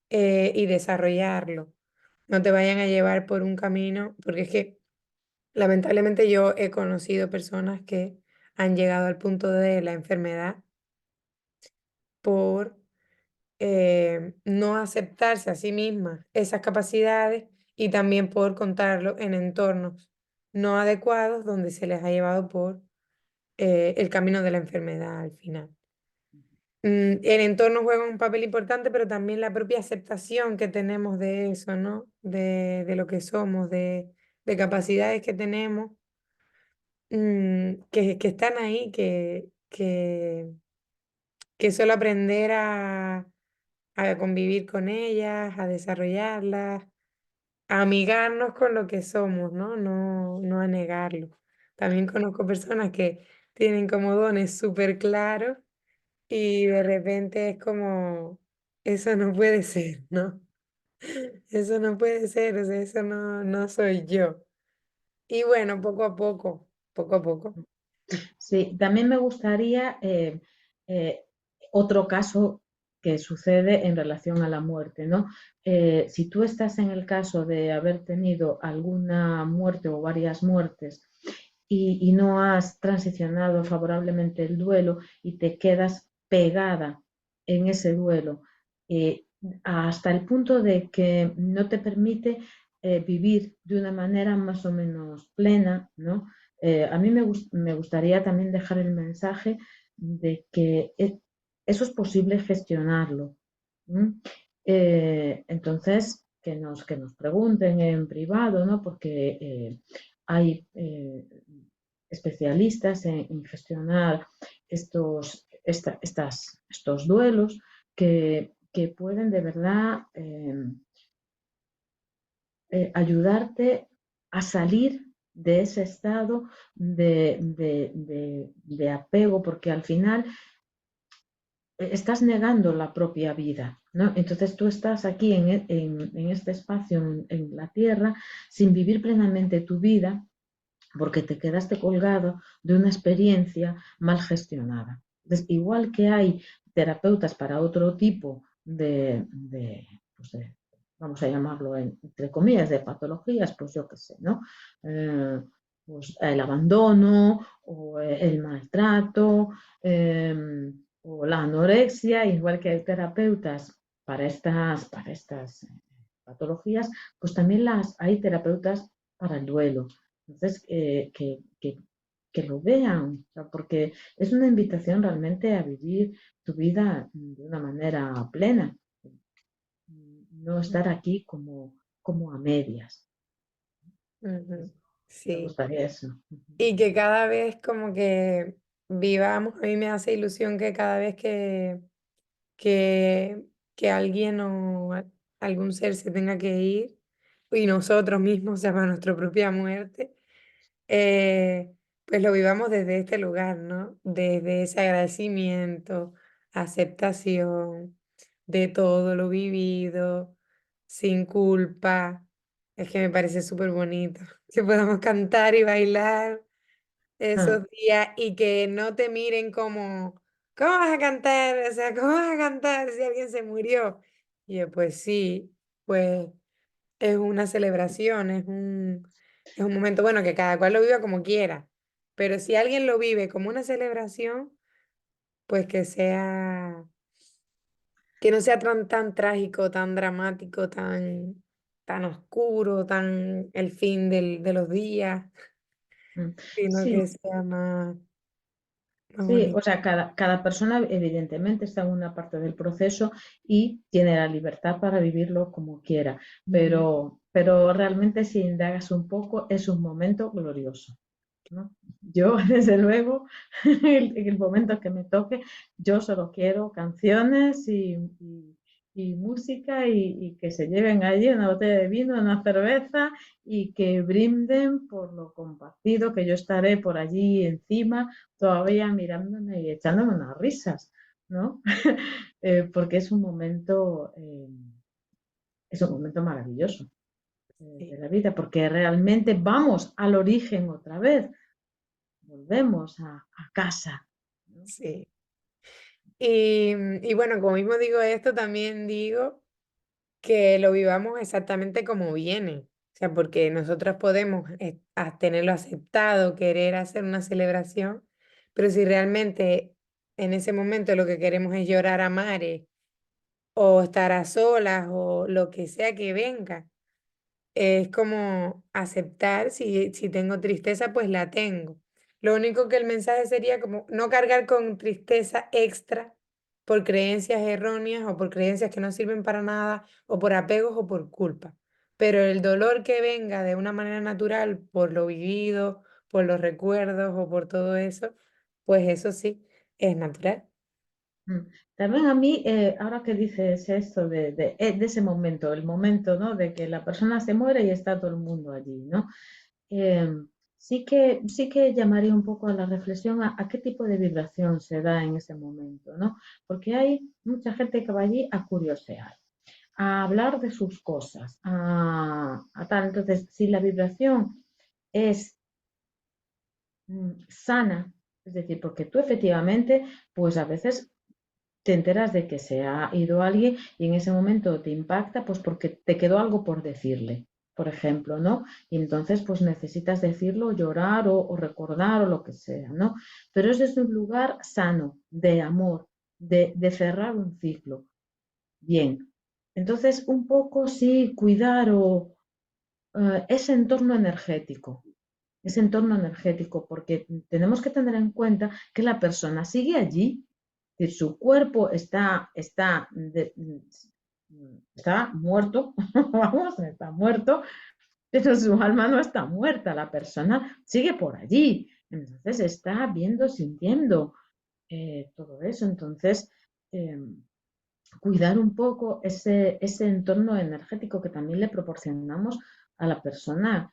y desarrollarlo. No te vayan a llevar por un camino, porque es que lamentablemente yo he conocido personas que han llegado al punto de la enfermedad por no aceptarse a sí mismas esas capacidades y también por contarlo en entornos no adecuados donde se les ha llevado por el camino de la enfermedad al final. El entorno juega un papel importante, pero también la propia aceptación que tenemos de eso, ¿no? De lo que somos, de capacidades que tenemos, que están ahí, que solo aprender a convivir con ellas, a desarrollarlas, a amigarnos con lo que somos, ¿no? No a negarlo. También conozco personas que tienen como dones súper claros y de repente es como, eso no puede ser, ¿no? Eso no puede ser, o sea, eso no soy yo. Y bueno, poco a poco, poco a poco. Sí, también me gustaría eh, otro caso que sucede en relación a la muerte, ¿no? Si tú estás en el caso de haber tenido alguna muerte o varias muertes y no has transicionado favorablemente el duelo y te quedas pegada en ese duelo eh, hasta el punto de que no te permite vivir de una manera más o menos plena, ¿no? A mí me gustaría también dejar el mensaje de que eso es posible gestionarlo. ¿M? Entonces, que nos pregunten en privado, ¿no? Porque hay especialistas en gestionar estos duelos que pueden de verdad ayudarte a salir de ese estado de apego, porque al final estás negando la propia vida, ¿no? Entonces tú estás aquí en este espacio, en la tierra, sin vivir plenamente tu vida, porque te quedaste colgado de una experiencia mal gestionada. Entonces, igual que hay terapeutas para otro tipo pues vamos a llamarlo entre comillas, de patologías, pues yo qué sé, ¿no? Eh, pues el abandono o el maltrato o la anorexia, igual que hay terapeutas para estas patologías, pues también hay terapeutas para el duelo. Entonces, que lo vean, o sea, porque es una invitación realmente a vivir tu vida de una manera plena, no estar aquí como a medias. Ujú. Me Sí. gustaría eso. Y que cada vez como que vivamos, a mí me hace ilusión que cada vez que, que alguien o algún ser se tenga que ir y nosotros mismos, o sea, para nuestra propia muerte, pues lo vivamos desde este lugar, ¿no? Desde ese agradecimiento, aceptación de todo lo vivido, sin culpa. Es que me parece súper bonito que podamos cantar y bailar Ah, esos días y que no te miren como, ¿cómo vas a cantar? O sea, ¿cómo vas a cantar si alguien se murió? Y yo, pues sí, pues es una celebración, es un momento, bueno, que cada cual lo viva como quiera, pero si alguien lo vive como una celebración, pues que no sea tan trágico, tan dramático, tan oscuro, tan el fin de los días, mm. sino Sí, que sea más sí, bonito. o sea, cada persona evidentemente está en una parte del proceso y tiene la libertad para vivirlo como quiera, pero realmente si indagas un poco es un momento glorioso, ¿no? Yo, desde luego, en el momento que me toque, yo solo quiero canciones y música y que se lleven allí una botella de vino, una cerveza y que brinden por lo compartido, que yo estaré por allí encima todavía mirándome y echándome unas risas, ¿no? Porque es un momento maravilloso de Sí, la vida, porque realmente vamos al origen otra vez, volvemos a casa, ¿no? sí. Y bueno, como mismo digo esto, también digo que lo vivamos exactamente como viene. O sea, porque nosotros podemos tenerlo aceptado, querer hacer una celebración, pero si realmente en ese momento lo que queremos es llorar a mares o estar a solas o lo que sea que venga, es como aceptar, si tengo tristeza, pues la tengo. Lo único que el mensaje sería como no cargar con tristeza extra por creencias erróneas o por creencias que no sirven para nada o por apegos o por culpa. Pero el dolor que venga de una manera natural por lo vivido, por los recuerdos o por todo eso, pues eso sí, es natural. Mm. También a mí, ahora que dices esto de ese momento, el momento, ¿no? De que la persona se muere y está todo el mundo allí, ¿no? Eh, sí que llamaría un poco a la reflexión a qué tipo de vibración se da en ese momento, ¿no? Porque hay mucha gente que va allí a curiosear, a hablar de sus cosas, a tal. Entonces, si la vibración es sana, es decir, porque tú efectivamente, pues a veces te enteras de que se ha ido alguien y en ese momento te impacta, pues porque te quedó algo por decirle, por ejemplo, ¿no? Y entonces, pues necesitas decirlo, llorar o recordar o lo que sea, ¿no? Pero es desde un lugar sano, de amor, de cerrar un ciclo. Bien. Entonces, un poco sí, cuidar ese entorno energético, porque tenemos que tener en cuenta que la persona sigue allí, que su cuerpo está muerto, vamos, está muerto, pero su alma no está muerta, la persona sigue por allí, entonces está viendo, sintiendo todo eso, entonces eh, cuidar un poco ese entorno energético que también le proporcionamos a la persona,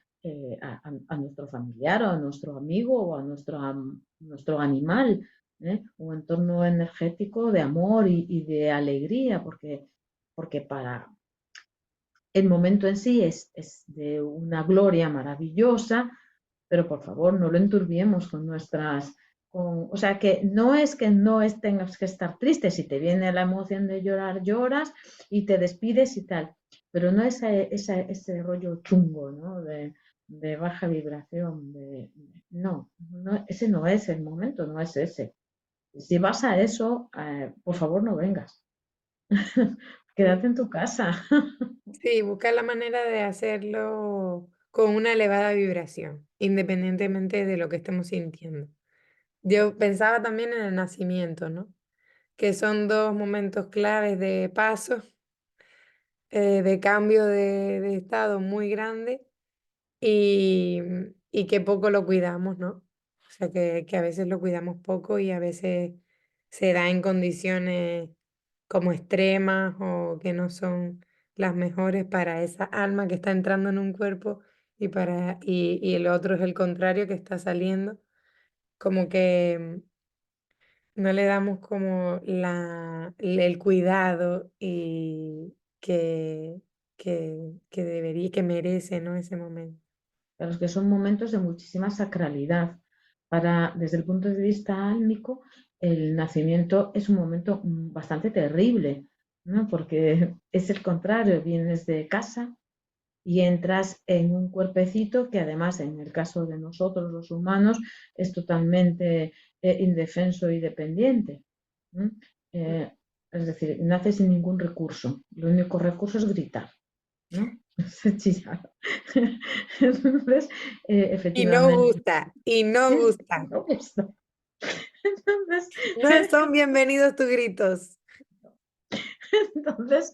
a nuestro familiar o a nuestro amigo o a nuestro animal, un entorno energético de amor y de alegría, porque para el momento en sí es de una gloria maravillosa, pero por favor no lo enturbiemos o sea, que no tengas que estar triste, si te viene la emoción de llorar, lloras y te despides y tal, pero no ese rollo chungo, ¿no? De baja vibración, no, ese no es el momento, no es ese. Si vas a eso, por favor no vengas, Sí, quédate en tu casa. sí, buscar la manera de hacerlo con una elevada vibración, independientemente de lo que estemos sintiendo. Yo pensaba también en el nacimiento, ¿no? Que son dos momentos claves de paso, de cambio de estado muy grande y, y que poco lo cuidamos, ¿no? O sea, que a veces lo cuidamos poco y a veces se da en condiciones como extremas o que no son las mejores para esa alma que está entrando en un cuerpo y el otro es el contrario que está saliendo. Como que no le damos como el cuidado y que debería, que merece, ¿no? Ese momento. Pero es que son momentos de muchísima sacralidad. Desde el punto de vista álmico, el nacimiento es un momento bastante terrible, ¿no? Porque es el contrario, vienes de casa y entras en un cuerpecito que además, en el caso de nosotros los humanos, es totalmente indefenso y dependiente. ¿No? Eh, es decir, nace sin ningún recurso. El único recurso es gritar, ¿no? Es chillar. Entonces, efectivamente, Y no gusta. no gusta. Entonces, No son bienvenidos tus gritos. entonces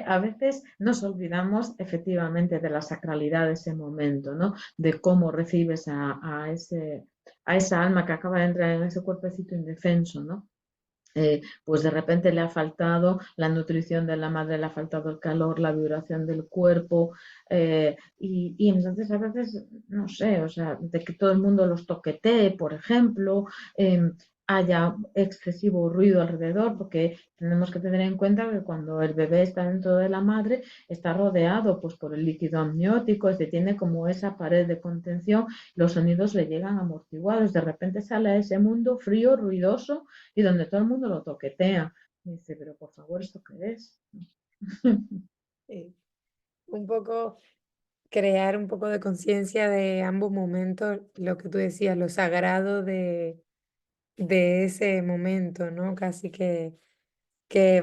a veces nos olvidamos efectivamente de la sacralidad de ese momento, ¿no? De cómo recibes a esa alma que acaba de entrar en ese cuerpecito indefenso, ¿no? pues de repente le ha faltado la nutrición de la madre, le ha faltado el calor, la vibración del cuerpo, y entonces a veces, no sé, o sea, de que todo el mundo los toquetee, por ejemplo, haya excesivo ruido alrededor, porque tenemos que tener en cuenta que cuando el bebé está dentro de la madre, está rodeado pues, por el líquido amniótico, es decir, tiene como esa pared de contención, los sonidos le llegan amortiguados, de repente sale a ese mundo frío, ruidoso, y donde todo el mundo lo toquetea. Y dice, pero por favor, ¿esto qué es? Sí. Un poco crear un poco de conciencia de ambos momentos, lo que tú decías, lo sagrado de ese momento, ¿no? Casi que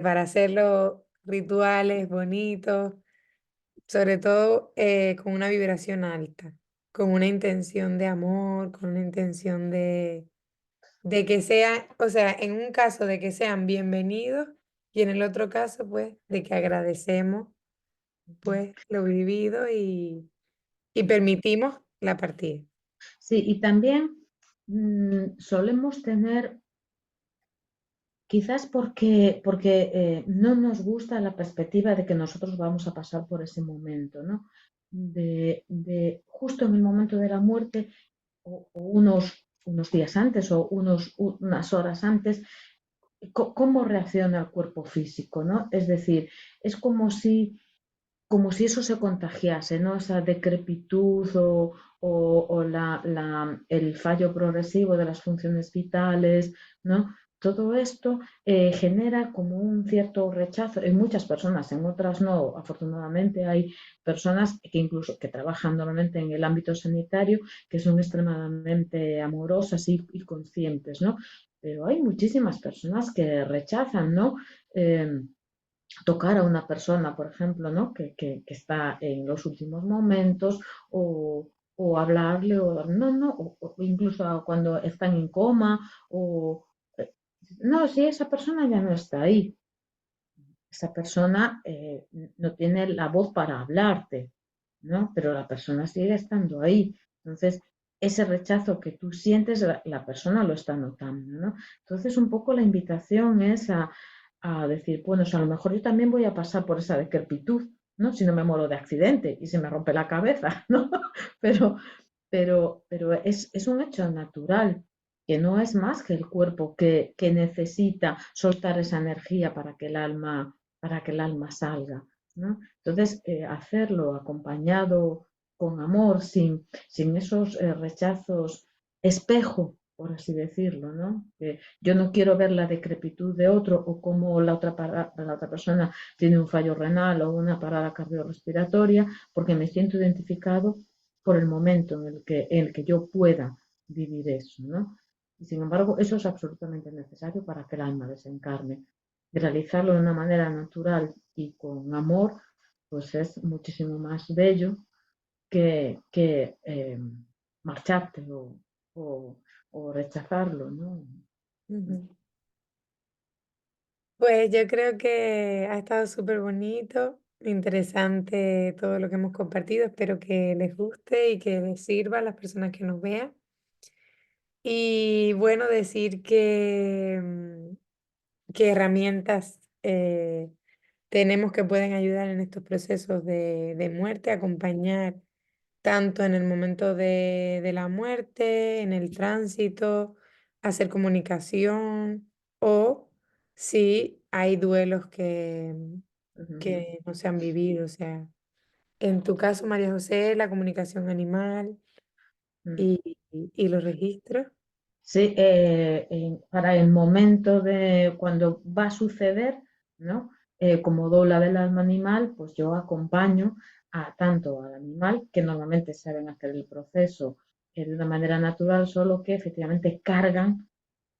para hacerlo rituales bonitos, sobre todo con una vibración alta, con una intención de amor, con una intención de que sea, o sea, en un caso de que sean bienvenidos y en el otro caso, pues, de que agradecemos, pues, lo vivido y permitimos la partida. Sí, y también solemos tener, quizás porque no nos gusta la perspectiva de que nosotros vamos a pasar por ese momento, ¿no? De justo en el momento de la muerte o unos días antes o unas horas antes, cómo reacciona el cuerpo físico, ¿no? Es decir, es como si eso se contagiase, ¿no? Esa decrepitud o el fallo progresivo de las funciones vitales, ¿no? Todo esto genera como un cierto rechazo en muchas personas, en otras no. Afortunadamente hay personas que incluso que trabajan normalmente en el ámbito sanitario que son extremadamente amorosas y conscientes, ¿no? Pero hay muchísimas personas que rechazan, ¿no? Tocar a una persona, por ejemplo, ¿no? que está en los últimos momentos o hablarle, o no, no, o incluso cuando están en coma, o no, si esa persona ya no está ahí, esa persona no tiene la voz para hablarte, ¿no? Pero la persona sigue estando ahí. Entonces, ese rechazo que tú sientes, la persona lo está notando, ¿no? Entonces, un poco la invitación es a decir, bueno, o sea, a lo mejor yo también voy a pasar por esa decrepitud, ¿no? Si no me muero de accidente y se me rompe la cabeza, ¿no? Pero, pero es un hecho natural, que no es más que el cuerpo que necesita soltar esa energía para que el alma salga, ¿no? Entonces, hacerlo acompañado con amor, sin esos rechazos espejo, por así decirlo, ¿no? Yo no quiero ver la decrepitud de otro o cómo la otra persona tiene un fallo renal o una parada cardiorrespiratoria, porque me siento identificado por el momento en el que yo pueda vivir eso, ¿no? Y sin embargo, eso es absolutamente necesario para que el alma desencarne. Realizarlo de una manera natural y con amor, pues es muchísimo más bello que marcharte o, o rechazarlo, ¿no? Ujú. Pues yo creo que ha estado súper bonito, interesante todo lo que hemos compartido. Espero que les guste y que les sirva a las personas que nos vean. Y bueno, decir qué herramientas tenemos que pueden ayudar en estos procesos de muerte, acompañar tanto en el momento de la muerte, en el tránsito, hacer comunicación o si hay duelos Ujú. que no se han vivido. O sea, en tu caso, María José, la comunicación animal Mm. y los registros. Sí, para el momento de cuando va a suceder, ¿no? Como dobla del alma animal, pues yo acompaño tanto al animal, que normalmente saben hacer el proceso de una manera natural, solo que efectivamente cargan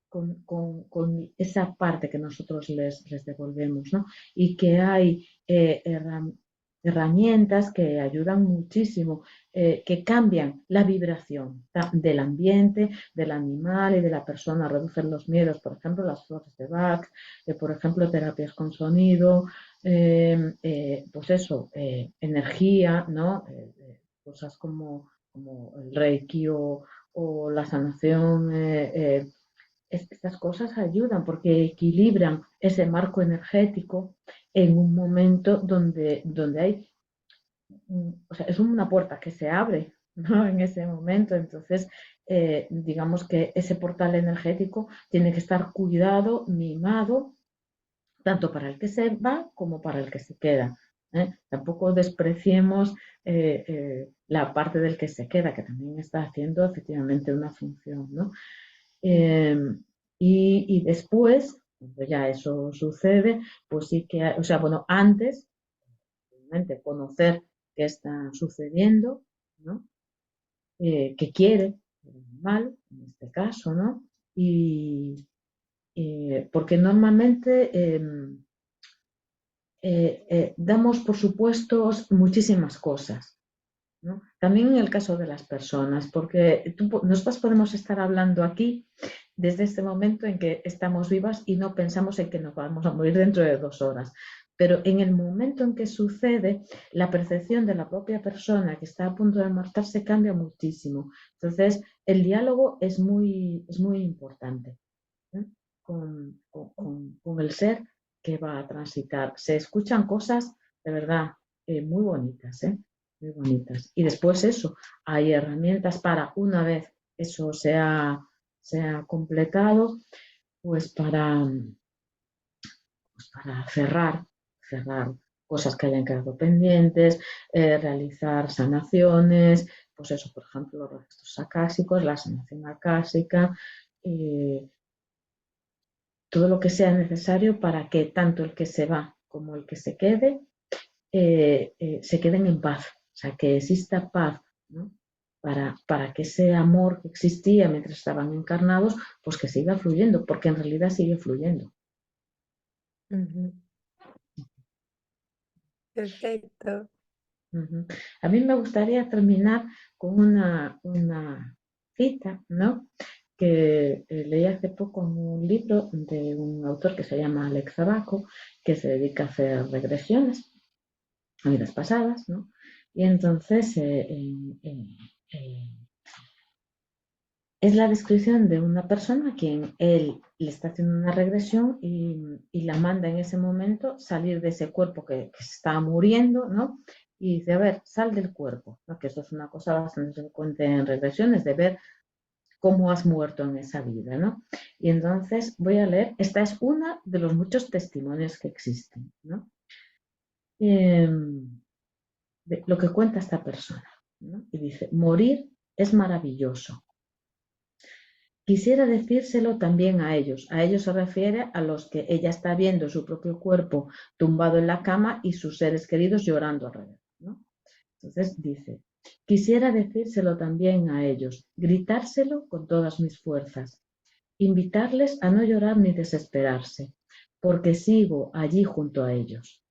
con esa parte que nosotros les devolvemos, ¿no? Y que hay herramientas que ayudan muchísimo, que cambian la vibración del ambiente, del animal y de la persona, reducen los miedos, por ejemplo, las flores de Bach, por ejemplo, terapias con sonido, pues eso, energía, ¿no? Cosas como el Reiki o la sanación estas cosas ayudan porque equilibran ese marco energético en un momento donde hay, o sea, es una puerta que se abre, ¿no? En ese momento. Entonces, digamos que ese portal energético tiene que estar cuidado, mimado, tanto para el que se va como para el que se queda. Tampoco despreciemos la parte del que se queda, que también está haciendo efectivamente una función, ¿no? Eh, y después, cuando ya eso sucede, pues sí que, o sea, bueno, antes, obviamente, conocer qué está sucediendo, ¿no? Qué quiere el animal, en este caso, ¿no? Y porque normalmente damos por supuestos muchísimas cosas, ¿no? También en el caso de las personas, porque nosotros podemos estar hablando aquí desde este momento en que estamos vivas y no pensamos en que nos vamos a morir dentro de 2 horas. Pero en el momento en que sucede, la percepción de la propia persona que está a punto de marcharse cambia muchísimo. Entonces, el diálogo es muy importante, ¿eh? Con el ser que va a transitar. Se escuchan cosas de verdad muy bonitas, ¿eh? Muy bonitas. Y después eso, hay herramientas para, una vez eso se ha completado, pues para cerrar cosas que hayan quedado pendientes, realizar sanaciones, pues eso, por ejemplo, los registros acásicos, la sanación acásica, eh, todo lo que sea necesario para que tanto el que se va como el que se quede se queden en paz, o sea, que exista paz, ¿no? Para que ese amor que existía mientras estaban encarnados, pues que siga fluyendo, porque en realidad sigue fluyendo. Ujú. Perfecto. Ujú. A mí me gustaría terminar con una cita, ¿no? Que leí hace poco en un libro de un autor que se llama Alex Abaco, que se dedica a hacer regresiones a vidas pasadas, ¿no? Y entonces eh, es la descripción de una persona a quien él le está haciendo una regresión y la manda en ese momento salir de ese cuerpo que se está muriendo, ¿no? Y dice, a ver, sal del cuerpo, ¿no? Que eso es una cosa bastante frecuente en regresiones, de ver cómo has muerto en esa vida, ¿no? Y entonces voy a leer, esta es una de los muchos testimonios que existen, ¿no? Eh, de lo que cuenta esta persona, ¿no? Y dice, morir es maravilloso. Quisiera decírselo también a ellos. A ellos se refiere a los que ella está viendo su propio cuerpo tumbado en la cama y sus seres queridos llorando alrededor, ¿no? Entonces dice, quisiera decírselo también a ellos, gritárselo con todas mis fuerzas, invitarles a no llorar ni desesperarse, porque sigo allí junto a ellos.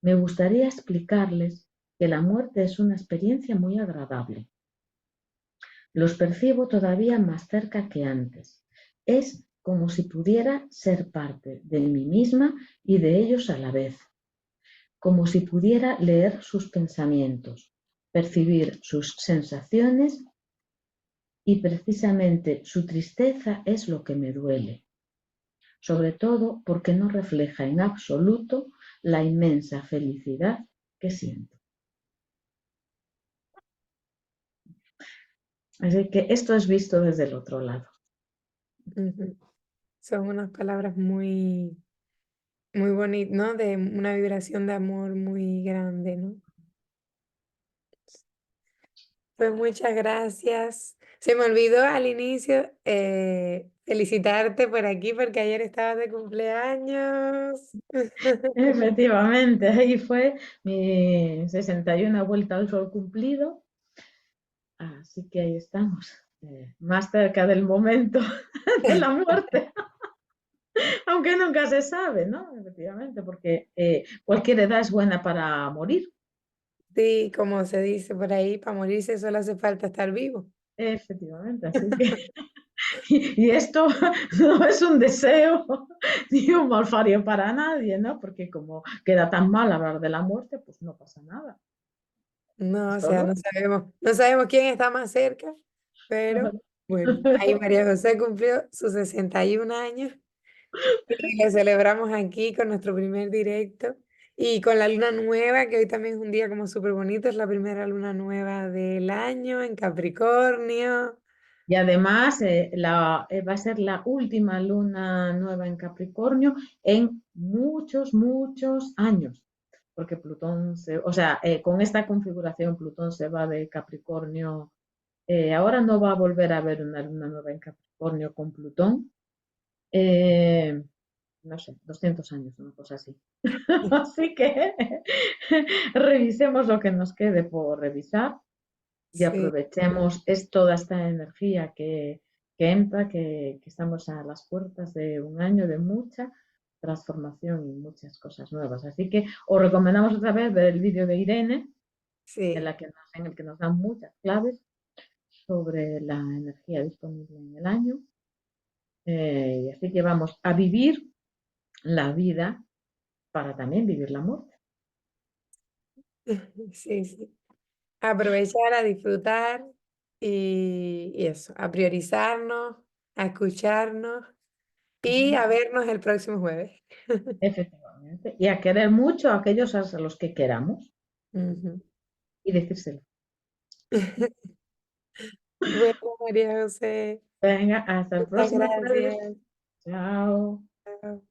Me gustaría explicarles que la muerte es una experiencia muy agradable. Los percibo todavía más cerca que antes. Es como si pudiera ser parte de mí misma y de ellos a la vez, como si pudiera leer sus pensamientos, percibir sus sensaciones y precisamente su tristeza es lo que me duele, sobre todo porque no refleja en absoluto la inmensa felicidad que siento. Así que esto es visto desde el otro lado. Ujú. Son unas palabras muy, muy bonitas, ¿no? De una vibración de amor muy grande, ¿no? Pues muchas gracias. Se me olvidó al inicio felicitarte por aquí porque ayer estabas de cumpleaños. Efectivamente, ahí fue mi 61 vuelta al sol cumplido, así que ahí estamos, más cerca del momento de la muerte, aunque nunca se sabe, ¿no? Efectivamente, porque cualquier edad es buena para morir, Sí, como se dice por ahí, para morirse solo hace falta estar vivo. efectivamente, así que, y esto no es un deseo ni un malfario para nadie, ¿no? Porque como queda tan mal hablar de la muerte, pues no pasa nada, No, es o sea, solo no sabemos quién está más cerca, pero Bueno, ahí María José cumplió sus 61 años y lo celebramos aquí con nuestro primer directo y con la luna nueva, que hoy también es un día como súper bonito, es la primera luna nueva del año en Capricornio. Y además va a ser la última luna nueva en Capricornio en muchos, muchos años, porque Plutón o sea, con esta configuración Plutón se va de Capricornio. Ahora no va a volver a haber una luna nueva en Capricornio con Plutón. eh, no sé, 200 años, una cosa así. Así que revisemos lo que nos quede por revisar y Sí, aprovechemos toda esta energía que entra, que estamos a las puertas de un año de mucha transformación y muchas cosas nuevas. Así que os recomendamos otra vez ver el vídeo de Irene, sí, en el que nos dan muchas claves sobre la energía disponible en el año. Y así que vamos a vivir la vida para también vivir la muerte. sí, sí. Aprovechar a disfrutar y eso, a priorizarnos, a escucharnos y a vernos el próximo jueves. Efectivamente. Y a querer mucho a aquellos a los que queramos Ujú. y decírselo. Bueno, María José, Venga, hasta el muchas próximo jueves. gracias. Chao. Chao.